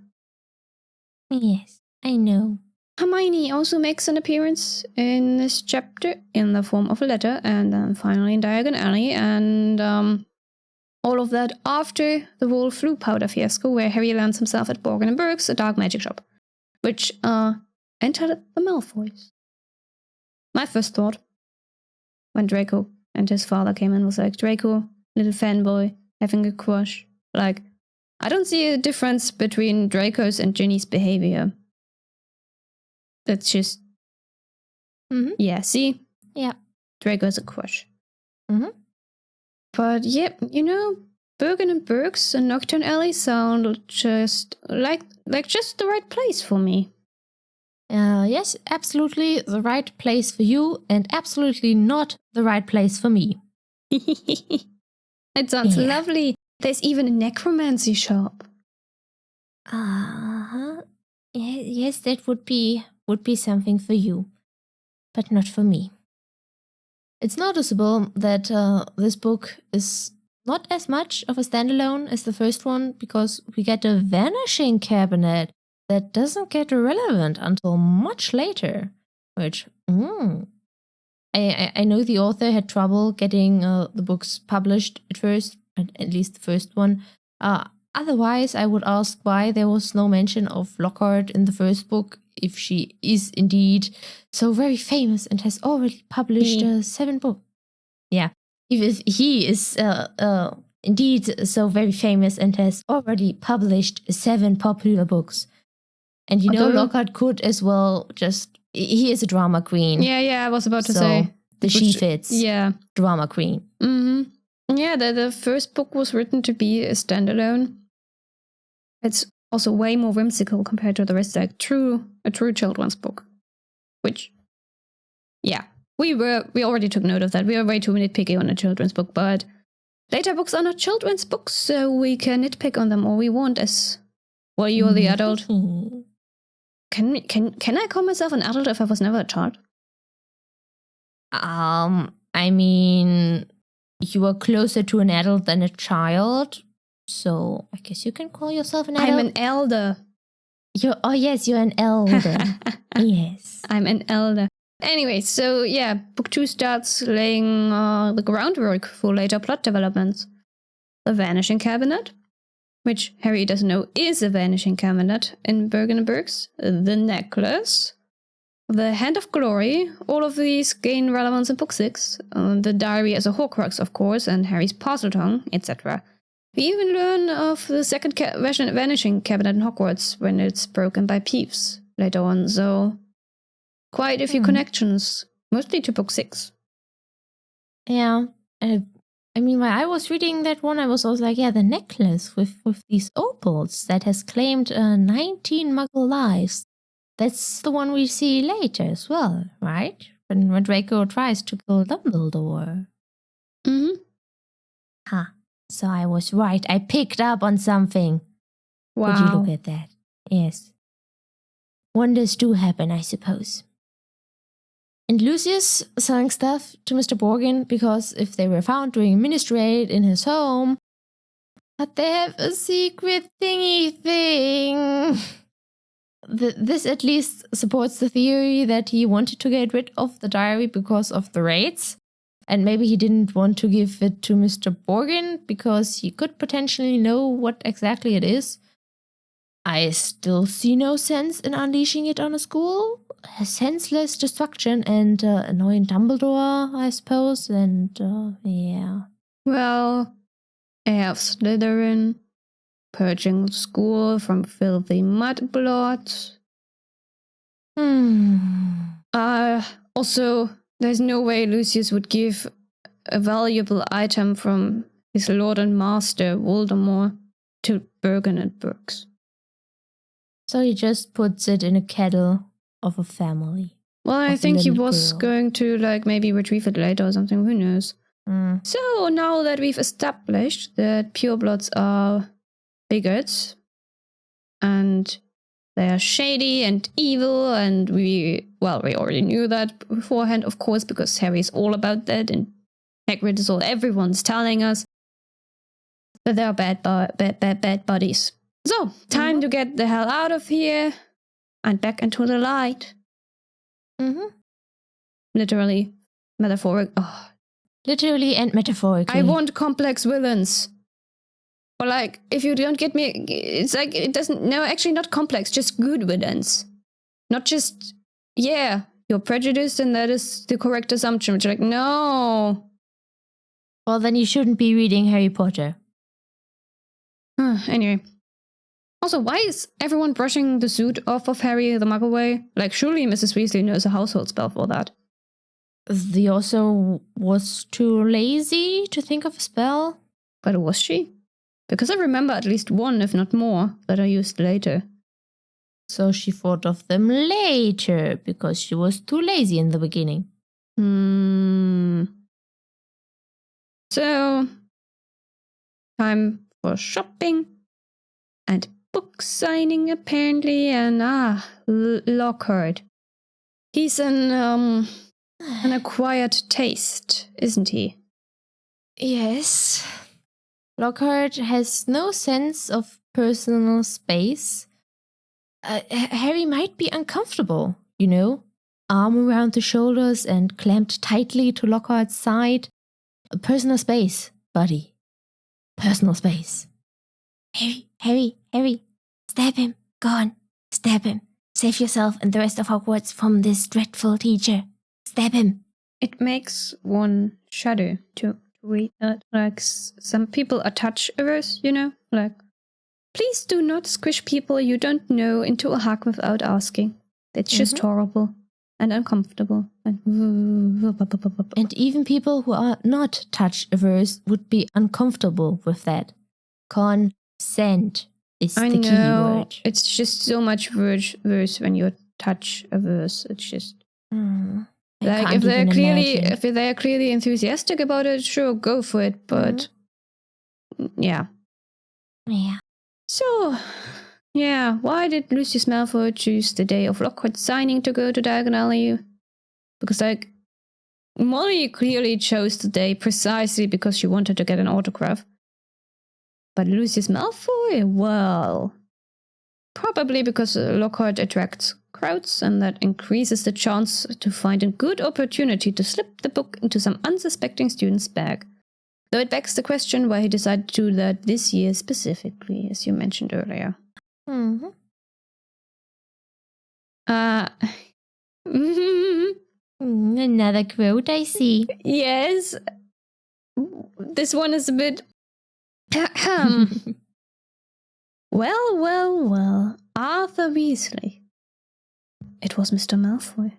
Yes, I know. Hermione also makes an appearance in this chapter in the form of a letter, and then finally in Diagon Alley, and all of that after the whole flu powder fiasco, where Harry lands himself at Borgin & Burke's, a dark magic shop, which entered the Malfoys. My first thought, when Draco and his father came in, was like, Draco, little fanboy, having a crush. Like, I don't see a difference between Draco's and Ginny's behavior. That's just... Yeah, see? Yeah. Draco has a crush. But yeah, Bergen & Burke's and Nocturne Alley sound just like just the right place for me. Yes, absolutely the right place for you, and absolutely not the right place for me. It sounds lovely. There's even a necromancy shop. Yes, that would be something for you, but not for me. It's noticeable that this book is not as much of a standalone as the first one, because we get a vanishing cabinet that doesn't get relevant until much later, which I know the author had trouble getting the books published at first, at least the first one. Otherwise, I would ask why there was no mention of Lockhart in the first book, if she is indeed so very famous and has already published 7 books. Yeah, if he is indeed so very famous and has already published 7 popular books. And Lockhart could as well just... He is a drama queen. Yeah, I was about to say. She fits. Yeah. Drama queen. Yeah, the first book was written to be a standalone. It's also way more whimsical compared to the rest, like a true children's book. Which, yeah, we already took note of that. We are way too nitpicky on a children's book, but later books are not children's books, so we can nitpick on them all we want as, well, you're the adult. Can I call myself an adult if I was never a child? I mean, you are closer to an adult than a child, so I guess you can call yourself an adult. I'm an elder. You're an elder. Yes. I'm an elder. Anyway, so yeah, book 2 starts laying the groundwork for later plot developments. The Vanishing Cabinet, which Harry doesn't know is a vanishing cabinet in Bergen & Burke's. The Necklace. The Hand of Glory. All of these gain relevance in book 6. The Diary as a Horcrux, of course, and Harry's Parseltongue, etc. We even learn of the second vanishing cabinet in Hogwarts when it's broken by Peeves later on, so quite a few connections, mostly to book 6. Yeah, I mean, while I was reading that one, I was also like, yeah, the necklace with these opals that has claimed 19 Muggle lives. That's the one we see later as well, right? When Draco tries to kill Dumbledore. Mm-hmm. Huh. So I was right. I picked up on something. Wow. Would you look at that? Yes. Wonders do happen, I suppose. And Lucius selling stuff to Mr. Borgin because if they were found doing a ministry in his home, but they have a secret thingy thing. This at least supports the theory that he wanted to get rid of the diary because of the raids. And maybe he didn't want to give it to Mr. Borgin because he could potentially know what exactly it is. I still see no sense in unleashing it on a school. Senseless destruction and annoying Dumbledore, I suppose. And yeah. Well, I have Slytherin purging the school from filthy mudbloods. Also, there's no way Lucius would give a valuable item from his lord and master, Voldemort, to Bergen and Burks. So he just puts it in a kettle of a family. Well, I think he was going to, like, maybe retrieve it later or something, who knows. So now that we've established that purebloods are bigots and they are shady and evil, and we already knew that beforehand, of course, because Harry's all about that, and Hagrid is all, everyone's telling us that they are bad buddies. So, time to get the hell out of here and back into the light. Literally, metaphoric. Oh. Literally and metaphorically. I want complex villains. But like, if you don't get me, it's like, it doesn't, no, actually not complex, just good villains. Not just, yeah, you're prejudiced and that is the correct assumption, which like, no. Well, then you shouldn't be reading Harry Potter. Anyway. Also, why is everyone brushing the suit off of Harry the Muggle? Like, surely Mrs. Weasley knows a household spell for that. The also was too lazy to think of a spell. But was she? Because I remember at least one, if not more, that I used later. So she thought of them later because she was too lazy in the beginning. So, time for shopping and book signing apparently, and Lockhart. He's an acquired taste, isn't he? Yes. Lockhart has no sense of personal space. Harry might be uncomfortable, you know? Arm around the shoulders and clamped tightly to Lockhart's side. Personal space, buddy. Personal space. Harry, stab him. Go on, stab him. Save yourself and the rest of Hogwarts from this dreadful teacher. Stab him. It makes one shudder to read that. Like, some people are touch averse, you know? Like, please do not squish people you don't know into a hug without asking. That's just horrible and uncomfortable. And even people who are not touch averse would be uncomfortable with that. Consent is the key word. It's just so much worse when you're touch averse. It's just like, if they're clearly enthusiastic about it, sure, go for it. But yeah. So, yeah, why did Lucius Malfoy choose the day of Lockhart signing to go to Diagon Alley? Because, like, Molly clearly chose the day precisely because she wanted to get an autograph. But Lucius Malfoy, well, probably because Lockhart attracts crowds and that increases the chance to find a good opportunity to slip the book into some unsuspecting student's bag. Though it begs the question why he decided to do that this year specifically, as you mentioned earlier. Another quote I see. Yes. This one is a bit... Well, Arthur Weasley. It was Mr. Malfoy.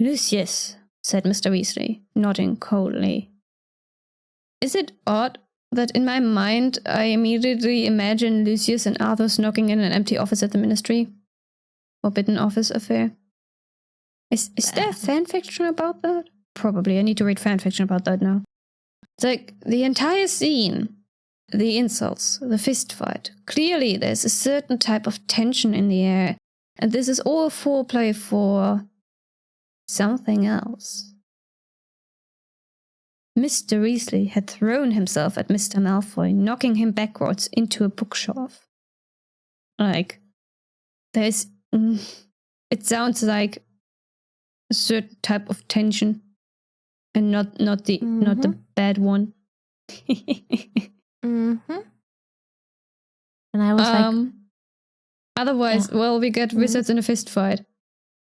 Lucius, said Mr. Weasley, nodding coldly. Is it odd that in my mind I immediately imagine Lucius and Arthur knocking in an empty office at the Ministry? Forbidden Office affair. Is there fanfiction about that? Probably. I need to read fanfiction about that now. It's like the entire scene, the insults, the fist fight. Clearly there's a certain type of tension in the air, and this is all foreplay for something else. Mr. Weasley had thrown himself at Mr. Malfoy, knocking him backwards into a bookshelf. Like, there's... it sounds like a certain type of tension, and not the bad one. And I was like... Otherwise, well, we get wizards in a fist fight.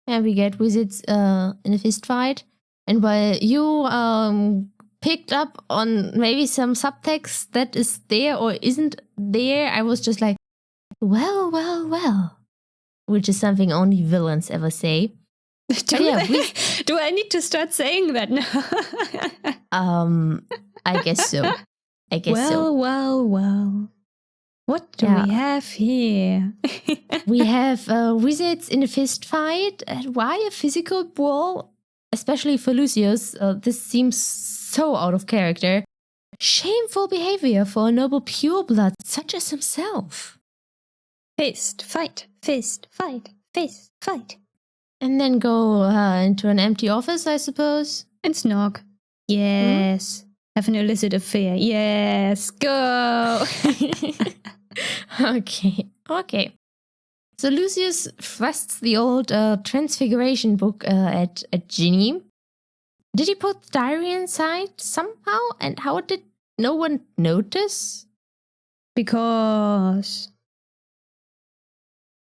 Yeah, we get wizards in a fist fight. And while you picked up on maybe some subtext that is there or isn't there, I was just like, well. Which is something only villains ever say. Do I need to start saying that now? I guess so. Well. What do we have here? We have wizards in a fist fight. And why a physical brawl? Especially for Lucius, this seems so out of character. Shameful behavior for a noble pureblood such as himself. Fist fight. And then go into an empty office, I suppose. And snog. Yes. Have an illicit affair. Yes. Go. Okay. So Lucius thrusts the old Transfiguration book at Ginny. Did he put the diary inside somehow? And how did no one notice? Because...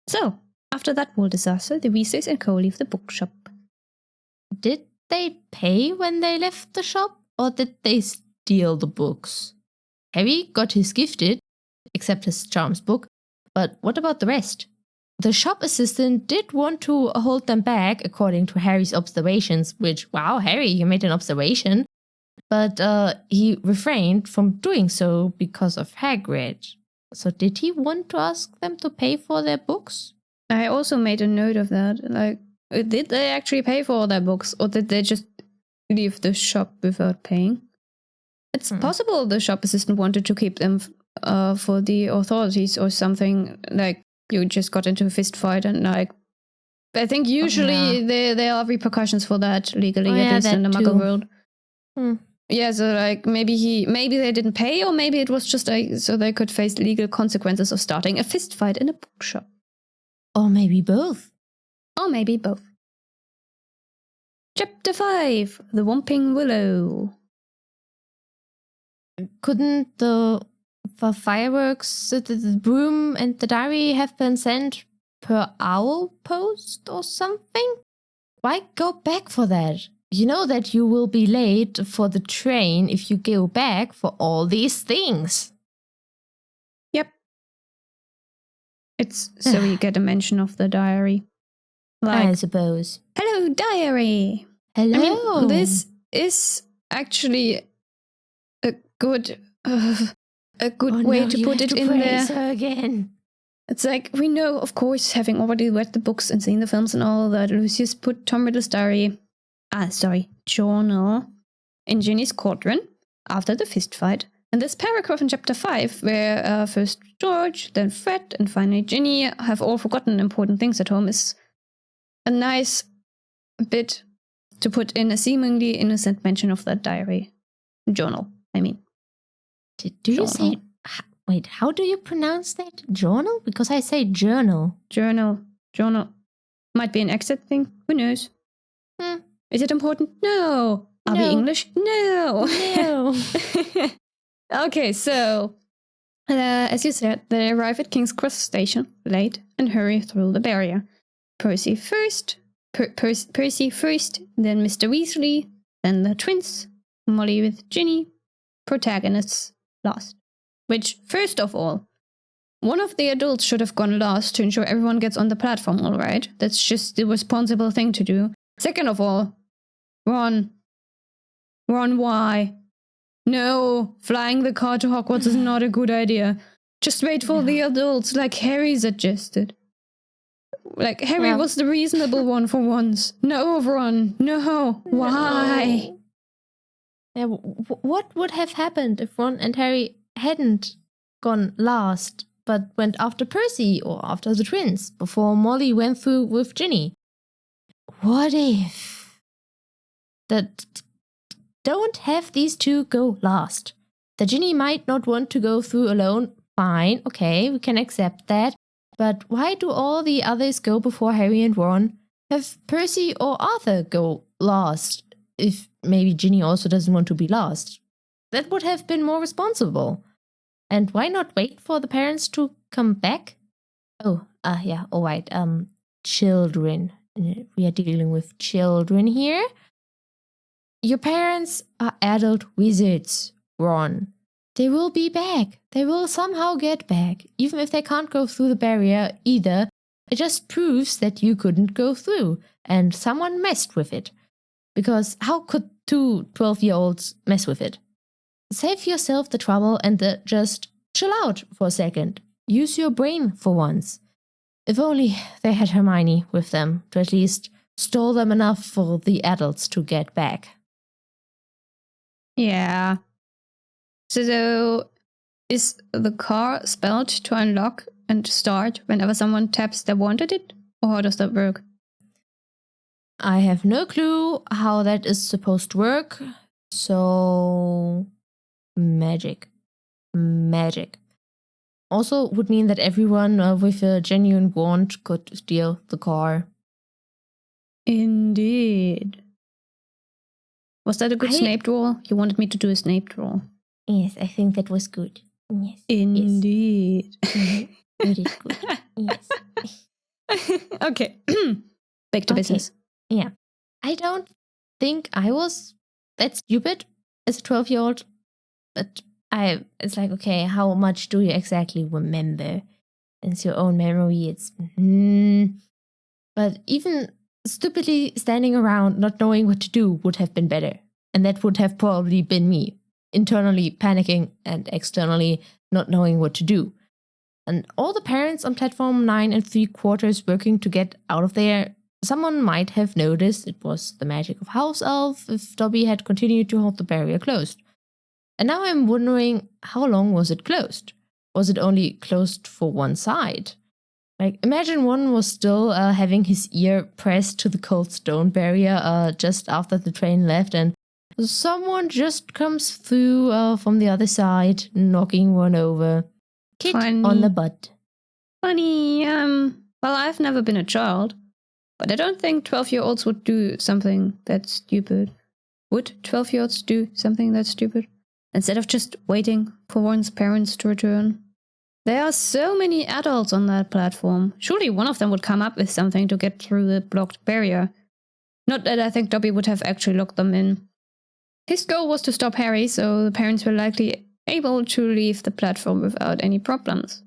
So, after that whole disaster, the Weasleys and Co. leave the bookshop. Did they pay when they left the shop? Or did they steal the books? Harry got his gifted, except his charms book. But what about the rest? The shop assistant did want to hold them back, according to Harry's observations, which, wow, Harry, you made an observation. But he refrained from doing so because of Hagrid. So did he want to ask them to pay for their books? I also made a note of that. Like, did they actually pay for all their books, or did they just leave the shop without paying? It's possible the shop assistant wanted to keep them for the authorities or something. Like, you just got into a fist fight and like... I think usually there are repercussions for that legally, at least in the Muggle world. Yeah, so like maybe they didn't pay, or maybe it was just like so they could face legal consequences of starting a fist fight in a bookshop. Or maybe both. Chapter 5, The Whomping Willow. Couldn't the fireworks, the broom and the diary have been sent per owl post or something? Why go back for that? You know that you will be late for the train if you go back for all these things. Yep. It's so you get a mention of the diary. Like, I suppose. Hello, diary. Hello. I mean, this is actually a good way to put it in there. Again. It's like, we know, of course, having already read the books and seen the films and all that, Lucius put Tom Riddle's journal in Ginny's cauldron after the fist fight. And this paragraph in chapter 5, where first George, then Fred, and finally Ginny have all forgotten important things at home, is a nice bit to put in a seemingly innocent mention of that diary. Journal, I mean. Do you say... Wait, how do you pronounce that? Journal? Because I say journal. Journal. Might be an accent thing. Who knows? Is it important? No. Are we English? No. Okay, so as you said, they arrive at King's Cross Station late and hurry through the barrier. Percy first, then Mr. Weasley, then the twins, Molly with Ginny, protagonists last. Which, first of all, one of the adults should have gone last to ensure everyone gets on the platform, all right? That's just the responsible thing to do. Second of all, Ron, why? No, flying the car to Hogwarts is not a good idea. Just wait for the adults, like Harry suggested. Like, Harry was the reasonable one for once. No, Ron, no. Why? Yeah, what would have happened if Ron and Harry hadn't gone last, but went after Percy or after the twins before Molly went through with Ginny? What if that don't have these two go last? The Ginny might not want to go through alone. Fine, okay, we can accept that. But why do all the others go before Harry and Ron? Have Percy or Arthur go last, if maybe Ginny also doesn't want to be last. That would have been more responsible. And why not wait for the parents to come back? Oh, yeah, all right. Children. We are dealing with children here. Your parents are adult wizards, Ron. They will be back. They will somehow get back. Even if they can't go through the barrier either, it just proves that you couldn't go through and someone messed with it. Because how could two 12-year-olds mess with it? Save yourself the trouble and just chill out for a second. Use your brain for once. If only they had Hermione with them to at least stall them enough for the adults to get back. Yeah. So is the car spelled to unlock and start whenever someone taps their wanted it? Or how does that work? I have no clue how that is supposed to work. So, magic. Magic. Also would mean that everyone with a genuine wand could steal the car. Indeed. Was that a good Snape draw? You wanted me to do a Snape draw. Yes, I think that was good. Yes. Indeed. Yes. It is good. Yes. Okay. Back to business. Yeah. I don't think I was that stupid as a 12-year-old, but it's like, okay, how much do you exactly remember? It's your own memory. It's but even stupidly standing around not knowing what to do would have been better. And that would have probably been me, internally panicking and externally not knowing what to do. And all the parents on platform 9 3/4 working to get out of there, someone might have noticed it was the magic of House Elf if Dobby had continued to hold the barrier closed. And now I'm wondering, how long was it closed? Was it only closed for one side? Like, imagine one was still having his ear pressed to the cold stone barrier just after the train left, and someone just comes through from the other side, knocking one over. Kid on the butt. Funny, well, I've never been a child, but I don't think 12-year-olds would do something that stupid. Would 12-year-olds do something that stupid? Instead of just waiting for one's parents to return? There are so many adults on that platform. Surely one of them would come up with something to get through the blocked barrier. Not that I think Dobby would have actually locked them in. His goal was to stop Harry, so the parents were likely able to leave the platform without any problems.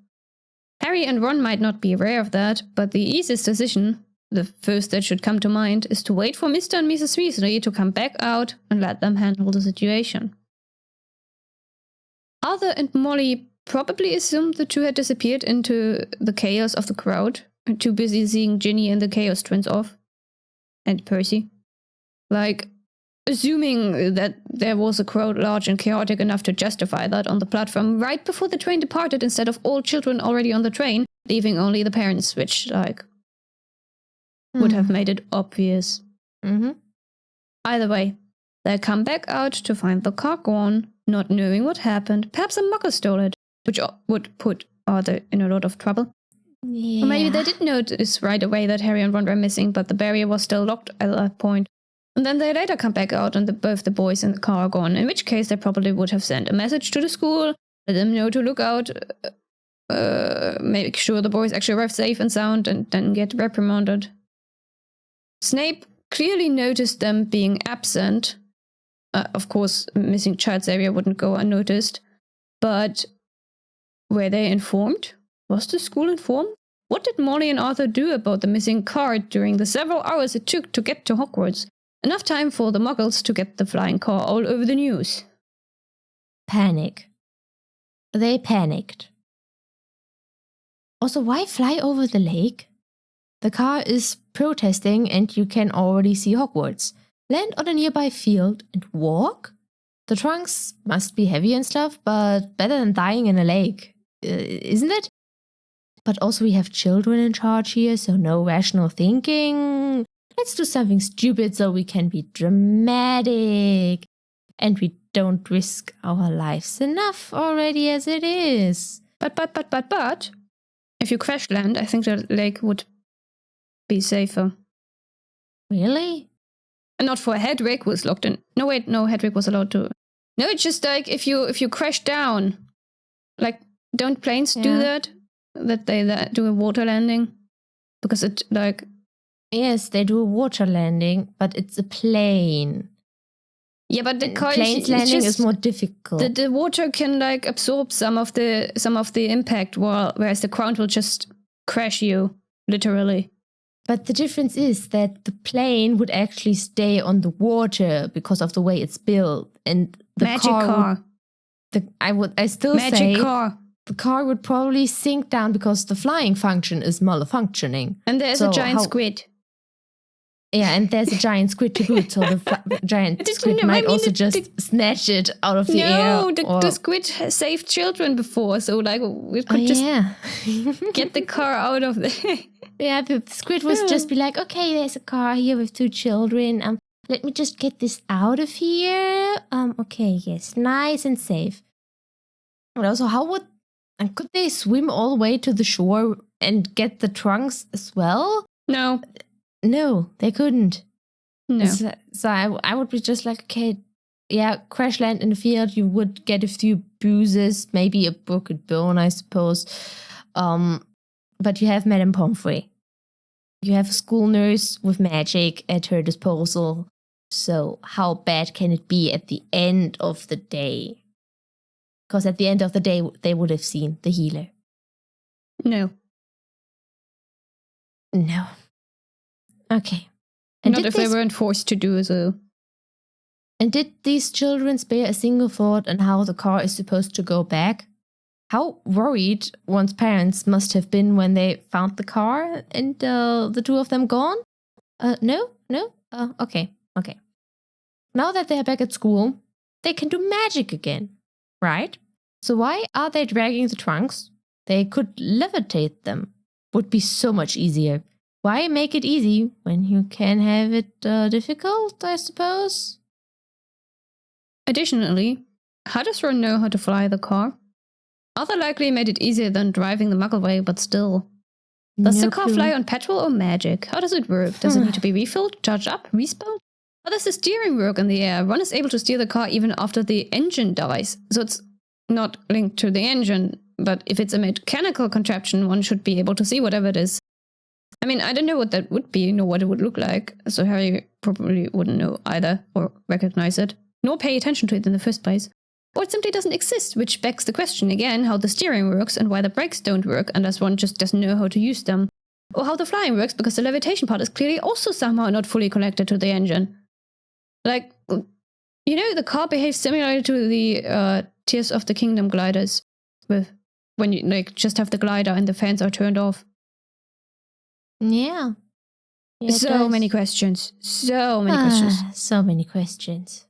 Harry and Ron might not be aware of that, but the easiest decision, the first that should come to mind, is to wait for Mr. and Mrs. Weasley to come back out and let them handle the situation. Arthur and Molly probably assumed the two had disappeared into the chaos of the crowd, too busy seeing Ginny and the Chaos Twins off. And Percy. Like, assuming that there was a crowd large and chaotic enough to justify that on the platform right before the train departed instead of all children already on the train, leaving only the parents, which, would have made it obvious. Either way, they come back out to find the car gone, not knowing what happened. Perhaps a muggle stole it, which would put Arthur in a lot of trouble. Yeah. Or maybe they did notice right away that Harry and Ron were missing, but the barrier was still locked at that point. And then they later come back out and both the boys in the car are gone, in which case they probably would have sent a message to the school, let them know to look out, make sure the boys actually arrive safe and sound, and then get reprimanded. Snape clearly noticed them being absent. Of course, missing child Xavier wouldn't go unnoticed, but were they informed? Was the school informed? What did Molly and Arthur do about the missing car during the several hours it took to get to Hogwarts? Enough time for the Muggles to get the flying car all over the news. panic. They panicked. Also, why fly over the lake? The car is protesting and you can already see Hogwarts. Land on a nearby field and walk? The trunks must be heavy and stuff, but better than dying in a lake, isn't it? But also we have children in charge here, so no rational thinking. Let's do something stupid so we can be dramatic. And we don't risk our lives enough already as it is. But, if you crash land, I think the lake would be safer. Really? And not for Hedwig, who was locked in. No, wait, no, Hedwig was allowed to. No, it's just like if you crash down, like, don't planes do that? That they do a water landing? Because it, like... Yes, they do a water landing, but it's a plane. Yeah, but the car plane's landing is more difficult. The water can like absorb some of the impact, whereas the ground will just crash you, literally. But the difference is that the plane would actually stay on the water because of the way it's built, and the magic car. The car would probably sink down because the flying function is malfunctioning. And there's a giant squid. Yeah, and there's a giant squid to boot, so the giant squid might just snatch it out of the air. No, the squid saved children before, so like we could get the car out of there. Yeah, the squid would just be like, okay, there's a car here with 2 children. Let me just get this out of here. Okay, yes, nice and safe. But also, could they swim all the way to the shore and get the trunks as well? No, they couldn't. No. So I would be just like, okay, yeah, crash land in the field. You would get a few bruises, maybe a broken bone, I suppose. But you have Madame Pomfrey. You have a school nurse with magic at her disposal. So how bad can it be at the end of the day? Because at the end of the day, they would have seen the healer. No. Okay. And not if they weren't forced to do so. And did these children spare a single thought on how the car is supposed to go back? How worried one's parents must have been when they found the car and the 2 of them gone? No? Okay. Now that they're back at school, they can do magic again, right? So why are they dragging the trunks? They could levitate them. Would be so much easier. Why make it easy when you can have it difficult, I suppose? Additionally, how does Ron know how to fly the car? Arthur likely made it easier than driving the Muggle way, but still. Does the car fly on petrol or magic? How does it work? Does it need to be refilled, charged up, respelled? How does the steering work in the air? Ron is able to steer the car even after the engine dies, so it's not linked to the engine, but if it's a mechanical contraption, one should be able to see whatever it is. I mean, I don't know what that would be, nor what it would look like, so Harry probably wouldn't know either, or recognize it, nor pay attention to it in the first place. Or it simply doesn't exist, which begs the question again how the steering works and why the brakes don't work unless one just doesn't know how to use them. Or how the flying works because the levitation part is clearly also somehow not fully connected to the engine. Like, you know, the car behaves similarly to the Tears of the Kingdom gliders, with when you like just have the glider and the fans are turned off. Yeah. So many questions. So many questions.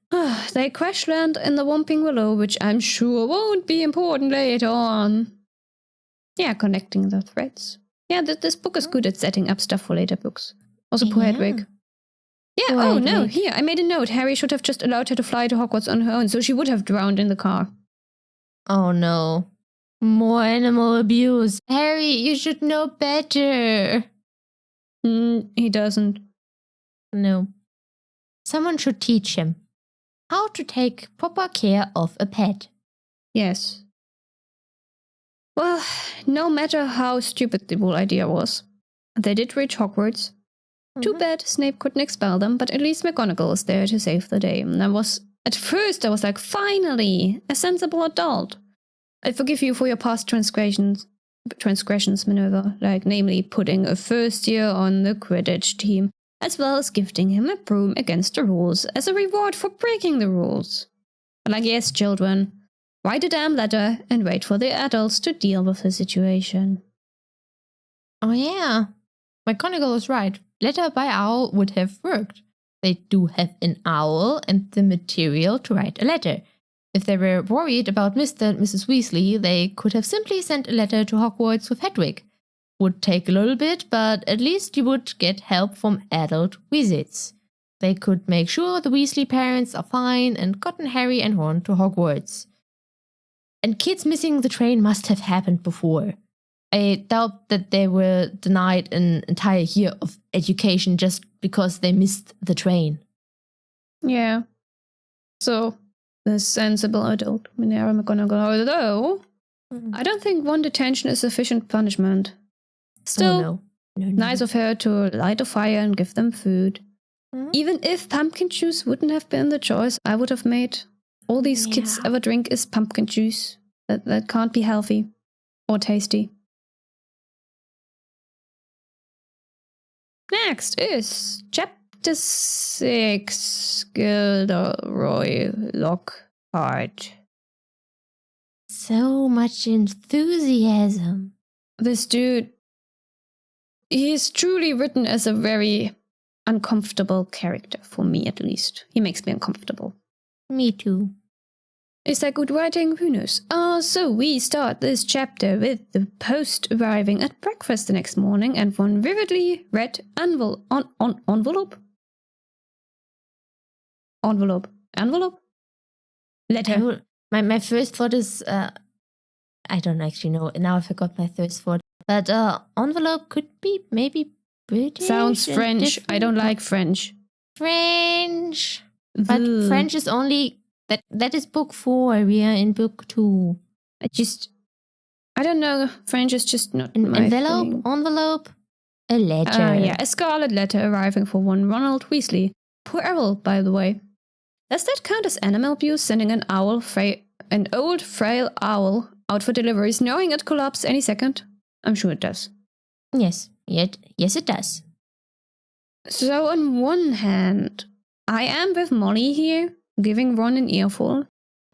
They crash land in the Whomping Willow, which I'm sure won't be important later on. Yeah, connecting the threads. Yeah, this book is good at setting up stuff for later books. Also, poor Hedwig. Yeah, oh no, here, I made a note. Harry should have just allowed her to fly to Hogwarts on her own, so she would have drowned in the car. Oh no. More animal abuse. Harry, you should know better. He doesn't. No. Someone should teach him how to take proper care of a pet. Yes. Well, no matter how stupid the whole idea was, they did reach Hogwarts. Too bad Snape couldn't expel them, but at least McGonagall is there to save the day. And at first I was like, finally, a sensible adult. I forgive you for your past transgressions, Minerva, like namely putting a first year on the Quidditch team, as well as gifting him a broom against the rules as a reward for breaking the rules. Like, yes, children, write a damn letter and wait for the adults to deal with the situation. Oh yeah, McGonagall was right. Letter by owl would have worked. They do have an owl and the material to write a letter. If they were worried about Mr. and Mrs. Weasley, they could have simply sent a letter to Hogwarts with Hedwig. Would take a little bit, but at least you would get help from adult wizards. They could make sure the Weasley parents are fine and gotten Harry and Ron to Hogwarts. And kids missing the train must have happened before. I doubt that they were denied an entire year of education just because they missed the train. Yeah. So, the sensible adult, Minerva McGonagall, although I don't think one detention is sufficient punishment. Still, No. nice of her to light a fire and give them food. Mm-hmm. Even if pumpkin juice wouldn't have been the choice I would have made, all these kids ever drink is pumpkin juice. That can't be healthy or tasty. Next is Chapter 6, Gilderoy Lockhart. So much enthusiasm. This dude, he's truly written as a very uncomfortable character, for me at least. He makes me uncomfortable. Me too. Is that good writing? Who knows? So we start this chapter with the post arriving at breakfast the next morning and one vividly red envelope. Letter. My first thought is, I don't actually know. Now I forgot my first thought. But envelope could be maybe British. Sounds French. I don't like French. French. But French is only... That is book 4. We are in book 2. I don't know. French is just not my thing. Envelope, a letter. Yeah, a scarlet letter arriving for one Ronald Weasley. Poor owl, by the way. Does that count as animal abuse, sending an old frail owl out for deliveries, knowing it collapse any second? I'm sure it does. Yes, it does. So on one hand, I am with Molly here, giving Ron an earful.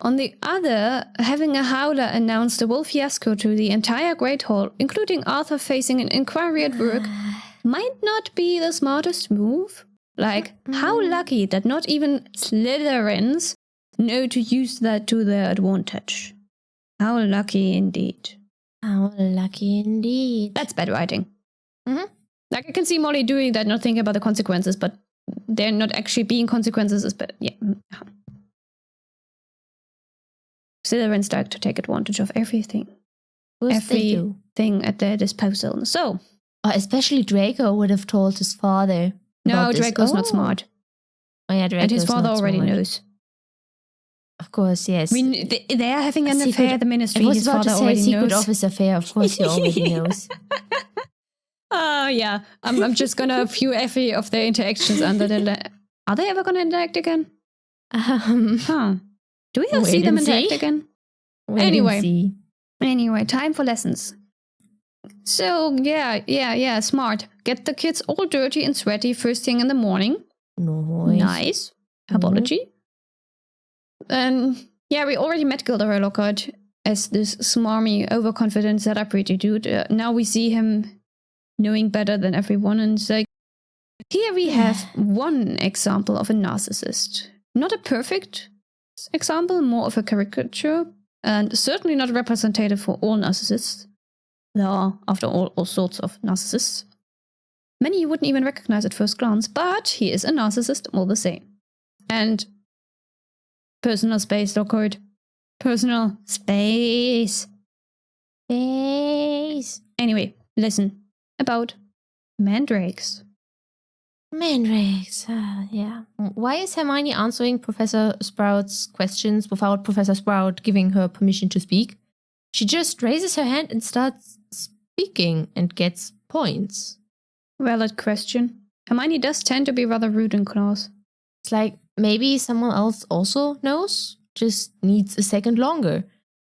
On the other, having a howler announce the whole fiasco to the entire Great Hall, including Arthur facing an inquiry at work, might not be the smartest move. Like, how lucky that not even Slytherins know to use that to their advantage. How lucky indeed. How lucky indeed. That's bad writing. Mm-hmm. Like, I can see Molly doing that, not thinking about the consequences, but they're not actually being consequences, but yeah. Slytherins like to take advantage of everything. Everything at their disposal. So, especially Draco would have told his father. No, Draco's not smart. Oh yeah, Draco's and his father already smart. knows. Of course, yes. They are having an affair at the ministry. I was his about father to say already secret knows. office affair. Of course, he already knows. Yeah. I'm just gonna view every of their interactions under the. Are they ever gonna interact again? Do we ever see them interact again? Anyway, time for lessons. So yeah, smart. Get the kids all dirty and sweaty first thing in the morning. Nice. Apology. And yeah, we already met Gilderoy Lockhart as this smarmy, overconfident, celebrity dude. Now we see him knowing better than everyone, and it's like, here we have one example of a narcissist. Not a perfect example, more of a caricature, and certainly not representative for all narcissists. There are, after all sorts of narcissists. Many you wouldn't even recognize at first glance, but he is a narcissist all the same. And personal space, Lockhart. Personal space. Anyway, listen. About mandrakes. Mandrakes, yeah. Why is Hermione answering Professor Sprout's questions without Professor Sprout giving her permission to speak? She just raises her hand and starts speaking and gets points. Valid question. Hermione does tend to be rather rude in class. It's like maybe someone else also knows, just needs a second longer.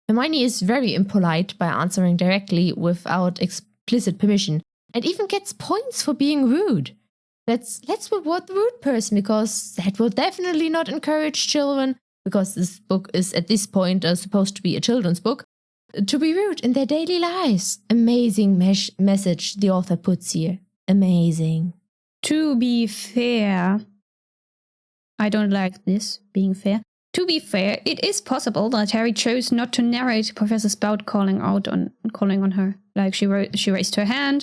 Hermione is very impolite by answering directly without explicit permission, and even gets points for being rude. Let's reward the rude person, because that will definitely not encourage children because this book is at this point supposed to be a children's book, to be rude in their daily lives. Amazing message the author puts here. Amazing. To be fair, I don't like this being fair. To be fair, it is possible that Harry chose not to narrate Professor Spout calling on her. Like she raised her hand,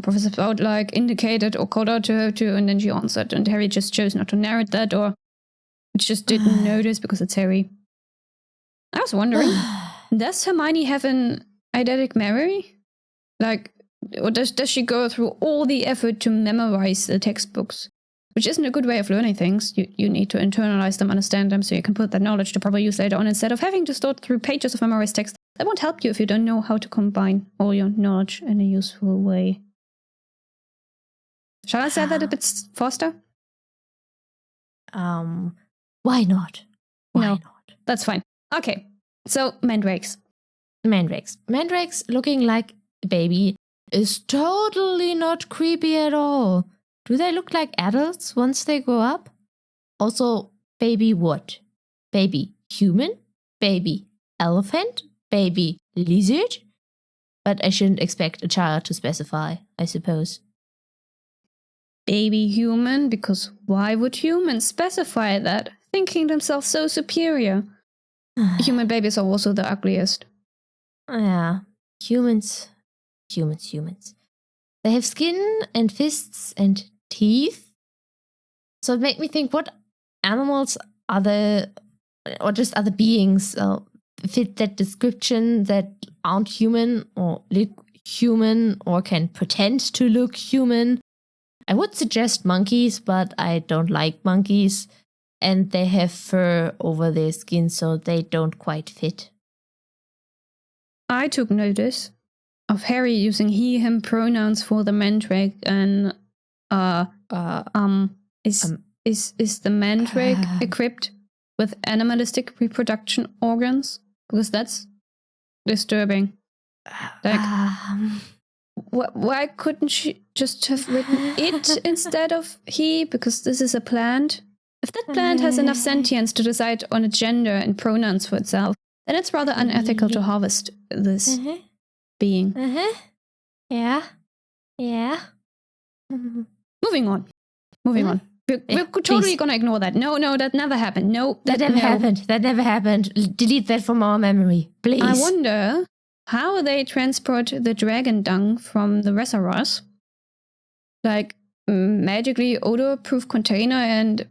Professor Spout like indicated or called out to her too, and then she answered, and Harry just chose not to narrate that, or just didn't notice because it's Harry. I was wondering, does Hermione have an eidetic memory? Like, or does she go through all the effort to memorize the textbooks? Which isn't a good way of learning things. You need to internalize them, understand them, so you can put that knowledge to proper use later on, instead of having to sort through pages of memorized text. That won't help you if you don't know how to combine all your knowledge in a useful way. Shall I say that a bit faster? Why not? Why No, not? that's fine. Okay, so mandrakes. Mandrakes looking like a baby is totally not creepy at all. Do they look like adults once they grow up? Also, baby what? Baby human? Baby elephant? Baby lizard? But I shouldn't expect a child to specify, I suppose. Baby human, because why would humans specify that? Thinking themselves so superior. Human babies are also the ugliest. Yeah, humans. They have skin and fists and teeth. So it made me think, what animals are there, or just other beings fit that description that aren't human or look human or can pretend to look human? I would suggest monkeys, but I don't like monkeys. And they have fur over their skin, so they don't quite fit. I took notice of Harry using he, him pronouns for the mandrake, and is the mandrake equipped with animalistic reproduction organs? Because that's disturbing. Like, why couldn't she just have written it instead of he? Because this is a plant. If that plant has enough sentience to decide on a gender and pronouns for itself, then it's rather unethical to harvest this being. Yeah. Moving on. We're totally gonna ignore that. No, that never happened. No, that never happened. Delete that from our memory, please. I wonder how they transport the dragon dung from the reservoirs. Like, magically odor-proof container and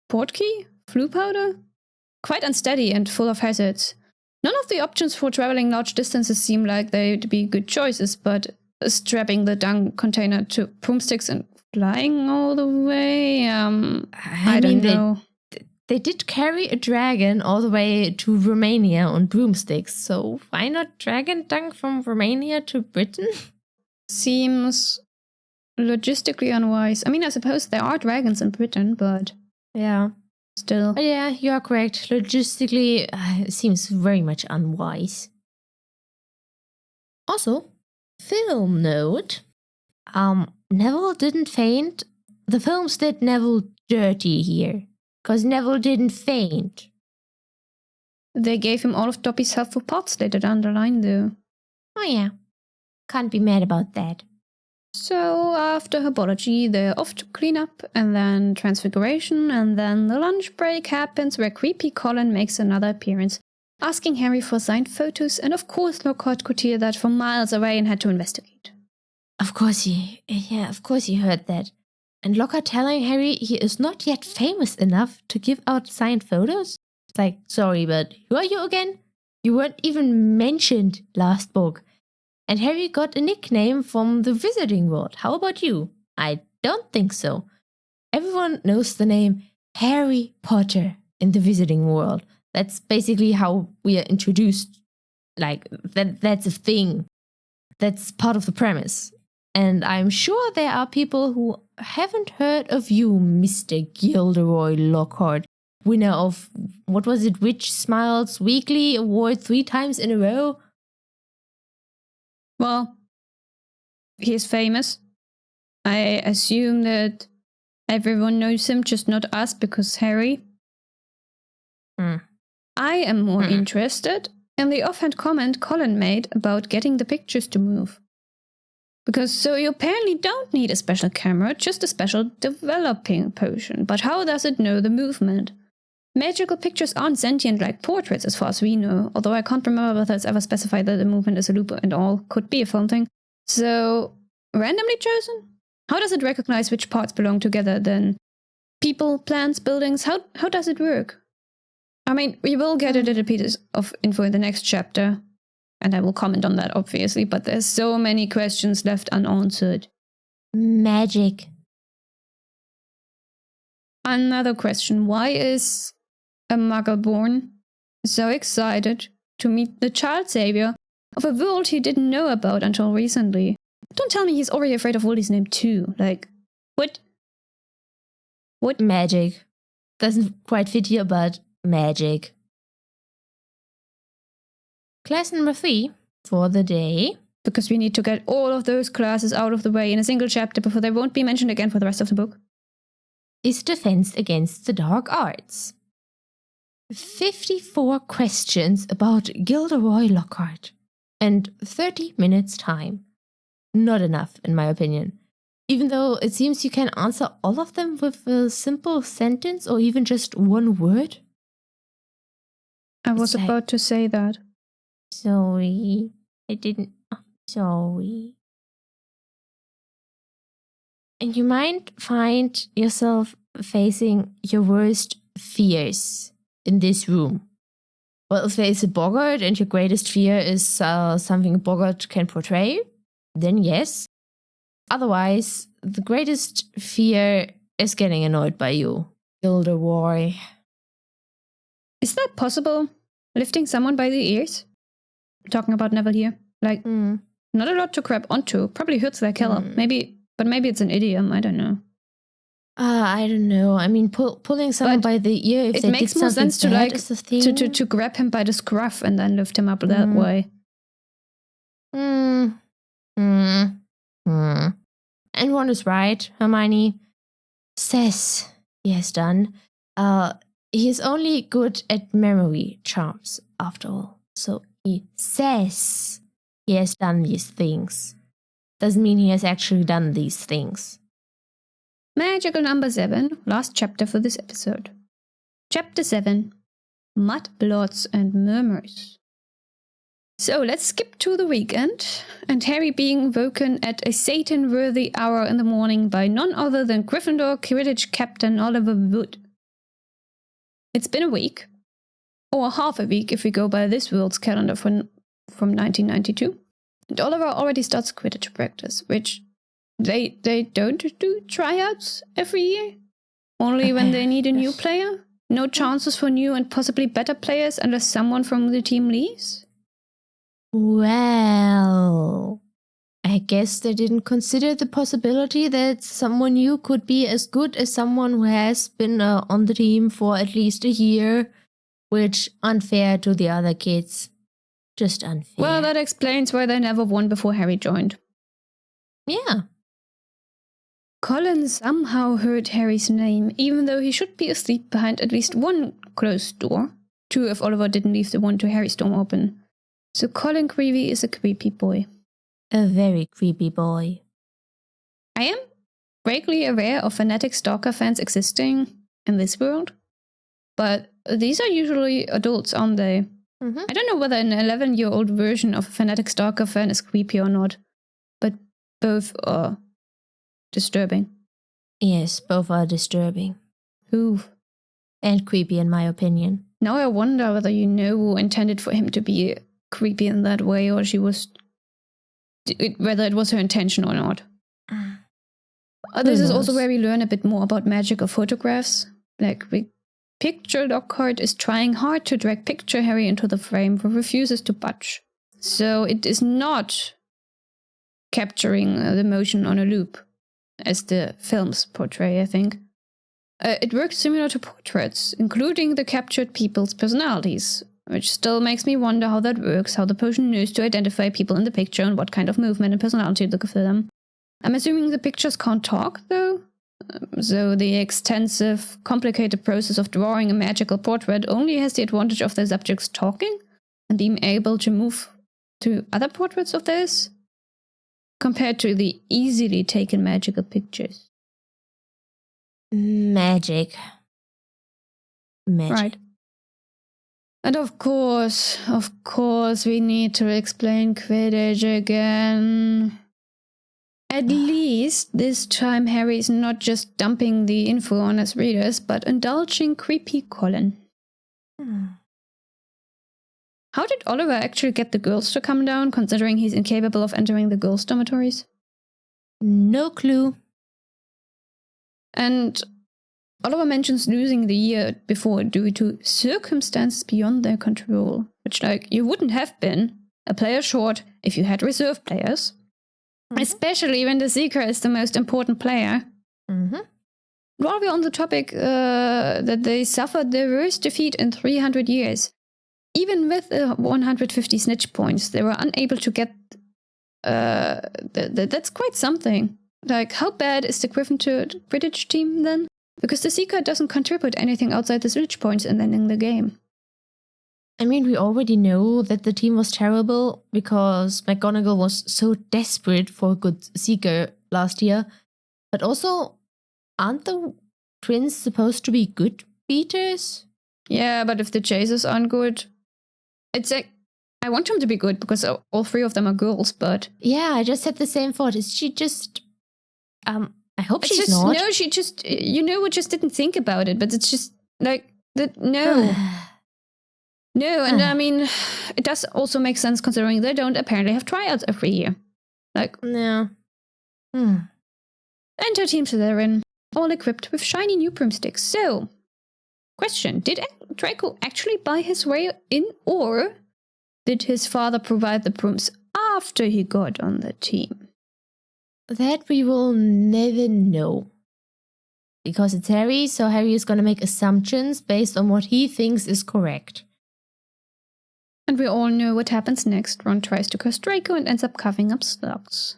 portkey? Flue powder? Quite unsteady and full of hazards. None of the options for traveling large distances seem like they'd be good choices, but strapping the dung container to broomsticks and flying all the way, I don't know. They did carry a dragon all the way to Romania on broomsticks, so why not dragon dung from Romania to Britain? Seems logistically unwise. I mean, I suppose there are dragons in Britain, but... Yeah. Still. But yeah, you are correct. Logistically, it seems very much unwise. Also, film note. Neville didn't faint. The films did Neville dirty here. Because Neville didn't faint. They gave him all of Dobby's helpful parts, they did underline though. Oh yeah. Can't be mad about that. So after herbology, they're off to clean up, and then transfiguration, and then the lunch break happens where creepy Colin makes another appearance, asking Harry for signed photos, and of course Lockhart could hear that from miles away and had to investigate. Of course he heard that. And Lockhart telling Harry he is not yet famous enough to give out signed photos? It's like, sorry, but who are you again? You weren't even mentioned last book. And Harry got a nickname from the Wizarding World. How about you? I don't think so. Everyone knows the name Harry Potter in the Wizarding World. That's basically how we are introduced. Like, that's a thing. That's part of the premise. And I'm sure there are people who haven't heard of you, Mr. Gilderoy Lockhart, winner of, what was it, Witch Smiles Weekly Award 3 times in a row? Well, he's famous. I assume that everyone knows him, just not us, because Harry. I am more interested in the offhand comment Colin made about getting the pictures to move. Because so you apparently don't need a special camera, just a special developing potion. But how does it know the movement? Magical pictures aren't sentient like portraits as far as we know, although I can't remember whether it's ever specified that the movement is a loop and all. Could be a phone thing. So, randomly chosen? How does it recognize which parts belong together then? People, plants, buildings, how does it work? I mean, we will get a little piece of info in the next chapter, and I will comment on that obviously, but there's so many questions left unanswered. Magic. Another question, why is a muggle born so excited to meet the child savior of a world he didn't know about until recently? Don't tell me he's already afraid of Woldy's name too. Like, what? What? Magic. Doesn't quite fit here, but magic. Class number 3 for the day. Because we need to get all of those classes out of the way in a single chapter before they won't be mentioned again for the rest of the book. Is defense against the dark arts. 54 questions about Gilderoy Lockhart. And 30 minutes time. Not enough, in my opinion. Even though it seems you can answer all of them with a simple sentence or even just one word. I was about to say that. Sorry. I didn't. Sorry. And you might find yourself facing your worst fears in this room. Well, if there is a boggart and your greatest fear is something a boggart can portray, then yes. Otherwise, the greatest fear is getting annoyed by you. Gilderoy. Is that possible? Lifting someone by the ears? I'm talking about Neville here. Like, not a lot to grab onto. Probably hurts like hell. Maybe it's an idiom. I don't know. I don't know. I mean, pulling someone by the ear, if it makes more sense to like to grab him by the scruff and then lift him up that way. And one is right, Hermione says he has done. He is only good at memory charms, after all. So he says he has done these things. Doesn't mean he has actually done these things. Magical number 7, last chapter for this episode. Chapter 7, Mud, Blotts and Murmurs. So let's skip to the weekend, and Harry being woken at a Satan-worthy hour in the morning by none other than Gryffindor Quidditch captain Oliver Wood. It's been a week, or half a week if we go by this world's calendar from 1992, and Oliver already starts Quidditch practice, which they don't do tryouts every year, only when they need a new player. No chances for new and possibly better players unless someone from the team leaves. Well, I guess they didn't consider the possibility that someone new could be as good as someone who has been on the team for at least a year, which unfair to the other kids. Just unfair. Well, that explains why they never won before Harry joined. Yeah. Colin somehow heard Harry's name, even though he should be asleep behind at least one closed door. 2 if Oliver didn't leave the one to Harry's dorm open. So Colin Creepy is a creepy boy. A very creepy boy. I am vaguely aware of fanatic stalker fans existing in this world, but these are usually adults, aren't they? I don't know whether an 11-year-old version of a fanatic stalker fan is creepy or not, but both are disturbing. Yes, both are disturbing. Oof. And creepy in my opinion. Now I wonder whether you know who intended for him to be creepy in that way, or whether it was her intention or not. This is also where we learn a bit more about magical photographs. Like, we picture Lockhart is trying hard to drag Picture Harry into the frame, but refuses to budge. So it is not capturing the motion on a loop, as the films portray, I think. It works similar to portraits, including the captured people's personalities, which still makes me wonder how that works, how the potion knows to identify people in the picture and what kind of movement and personality to give them. I'm assuming the pictures can't talk, though, So the extensive, complicated process of drawing a magical portrait only has the advantage of the subjects talking and being able to move to other portraits of theirs, compared to the easily taken magical pictures. Magic. Right. And of course, we need to explain Quidditch again. At least this time Harry is not just dumping the info on his readers, but indulging creepy Colin. How did Oliver actually get the girls to come down, considering he's incapable of entering the girls' dormitories? No clue. And Oliver mentions losing the year before due to circumstances beyond their control, which, like, you wouldn't have been a player short if you had reserve players. Especially when the Seeker is the most important player. While we're on the topic that they suffered their worst defeat in 300 years, even with 150 snitch points, they were unable to get... that's quite something. Like, how bad is the Gryffindor Quidditch team then? Because the Seeker doesn't contribute anything outside the snitch points and ending the game. I mean, we already know that the team was terrible because McGonagall was so desperate for a good Seeker last year. But also, aren't the twins supposed to be good beaters? Yeah, but if the chasers aren't good, it's like, I want them to be good because all three of them are girls, but... Yeah, I just had the same thought. Is she just... I hope it's she's just, not. No, she just... we just didn't think about it, but it's just, like, no. No, and I mean, it does also make sense considering they don't apparently have tryouts every year. Like, no. Enter Team Slytherin, all equipped with shiny new broomsticks. So, question, did Draco actually buy his way in, or did his father provide the brooms after he got on the team? That we will never know. Because it's Harry, so Harry is going to make assumptions based on what he thinks is correct. And we all know what happens next. Ron tries to curse Draco and ends up coughing up slugs.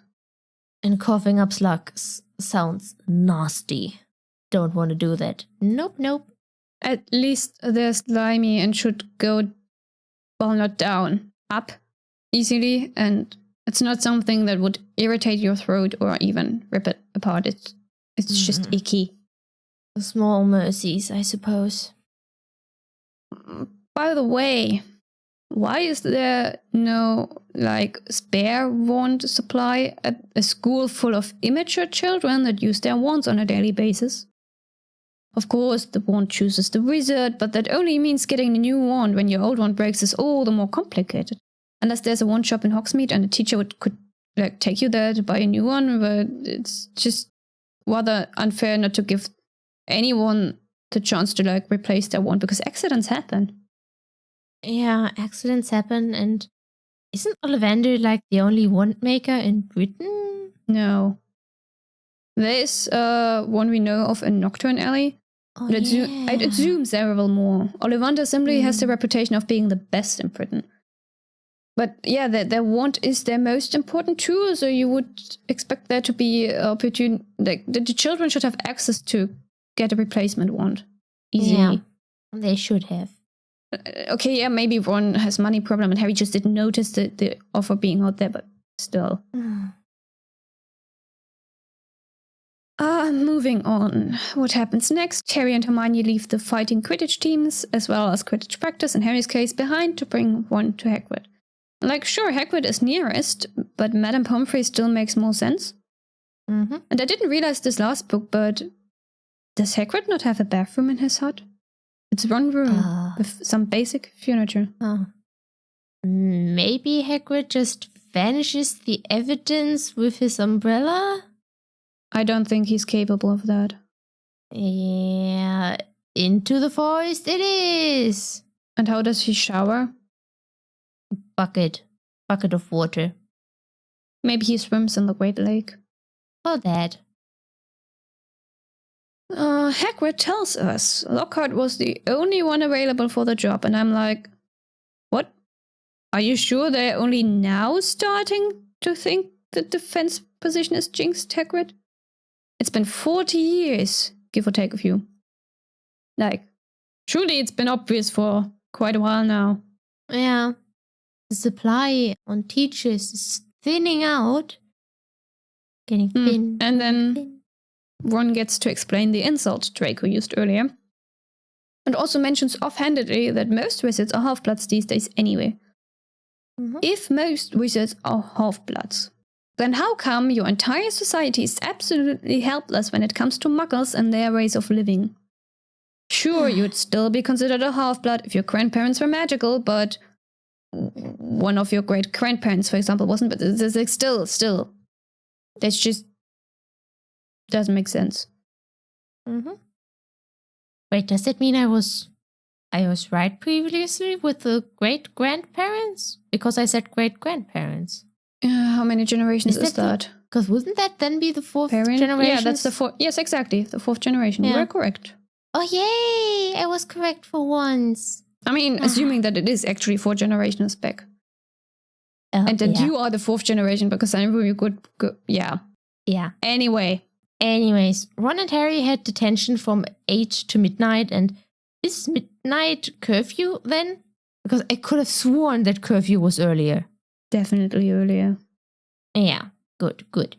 And coughing up slugs sounds nasty. Don't want to do that. Nope. At least they're slimy and should go, well, not down, up easily. And it's not something that would irritate your throat or even rip it apart. It's just icky. Small mercies, I suppose. By the way, why is there no, like, spare wand supply at a school full of immature children that use their wands on a daily basis? Of course, the wand chooses the wizard, but that only means getting a new wand when your old one breaks is all the more complicated. Unless there's a wand shop in Hogsmeade and a teacher could like take you there to buy a new one, but it's just rather unfair not to give anyone the chance to, like, replace their wand, because accidents happen. Yeah, accidents happen, and isn't Ollivander like the only wand maker in Britain? No. There's one we know of in Nocturne Alley. Oh, I'd assume several more. Ollivander simply has the reputation of being the best in Britain. But yeah, their wand is their most important tool, so you would expect there to be opportunity. Like, the children should have access to get a replacement wand easily. Yeah, they should have. Okay, yeah, maybe Ron has money problem and Harry just didn't notice the offer being out there, but still. Moving on. What happens next? Harry and Hermione leave the fighting Quidditch teams, as well as Quidditch practice in Harry's case, behind to bring Ron to Hagrid. Like, sure, Hagrid is nearest, but Madame Pomfrey still makes more sense. And I didn't realize this last book, but does Hagrid not have a bathroom in his hut? It's one room with some basic furniture. Maybe Hagrid just vanishes the evidence with his umbrella? I don't think he's capable of that. Yeah, into the forest it is. And how does he shower? Bucket of water. Maybe he swims in the Great Lake. Or that. Hagrid tells us Lockhart was the only one available for the job, and I'm like, what? Are you sure they're only now starting to think the defense position is jinxed, Hagrid? It's been 40 years, give or take a few. Like, truly it's been obvious for quite a while now. Yeah. The supply on teachers is thinning out. Getting thin. And then thin. Ron gets to explain the insult Draco used earlier. And also mentions offhandedly that most wizards are half-bloods these days anyway. If most wizards are half-bloods, then how come your entire society is absolutely helpless when it comes to muggles and their ways of living? Sure, you'd still be considered a half-blood if your grandparents were magical, but one of your great-grandparents, for example, wasn't. But it's like still. That's just doesn't make sense. Wait, does that mean I was right previously with the great-grandparents? Because I said great-grandparents. How many generations is that? Because wouldn't that then be the fourth generation? Yeah, that's the fourth. Yes, exactly. The fourth generation. Yeah. You are correct. Oh, yay! I was correct for once. I mean, assuming that it is actually 4 generations back. And that you are the 4th generation, because I remember you could go. Yeah. Yeah. Anyways, Ron and Harry had detention from 8 to midnight, and is midnight curfew then? Because I could have sworn that curfew was earlier. Definitely earlier. Yeah, good.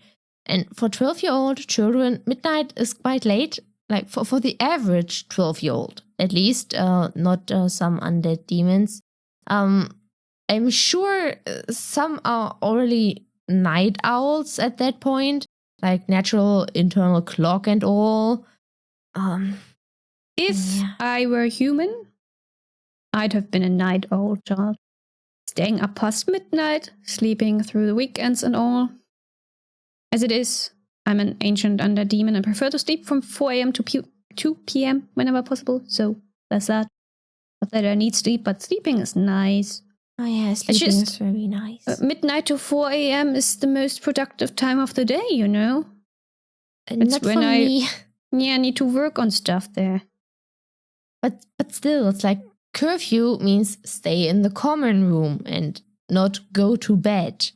And for 12-year-old children, midnight is quite late. Like for the average 12-year-old, at least, not some undead demons. I'm sure some are already night owls at that point, like natural internal clock and all. If I were human, I'd have been a night owl child. Staying up past midnight, sleeping through the weekends and all. As it is, I'm an ancient undead demon and prefer to sleep from 4 a.m. to 2 p.m. whenever possible, so that's that. Not that I need sleep, but sleeping is nice. Oh yeah, sleeping is very nice. Midnight to 4 a.m. is the most productive time of the day, you know? It's Not when for me. I need to work on stuff there. But still, it's like curfew means stay in the common room and not go to bed.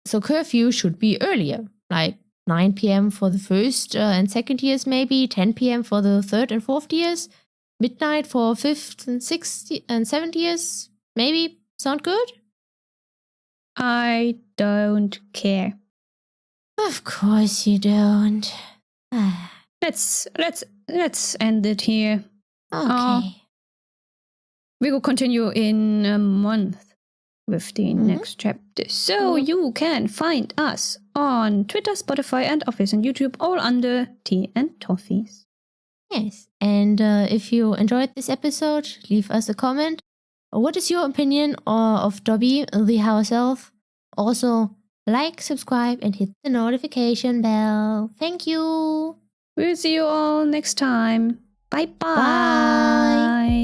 So curfew should be earlier, like 9 p.m. for the first and second years maybe, 10 p.m. for the third and fourth years, midnight for fifth and sixth and seventh years, maybe. Sound good? I don't care. Of course you don't. Let's end it here. Okay. We will continue in a month with the next chapter. So you can find us on Twitter, Spotify, and Office and YouTube, all under Tea and Toffees. Yes. And if you enjoyed this episode, leave us a comment. What is your opinion of Dobby, the house elf? Also, like, subscribe, and hit the notification bell. Thank you. We'll see you all next time. Bye-bye. Bye.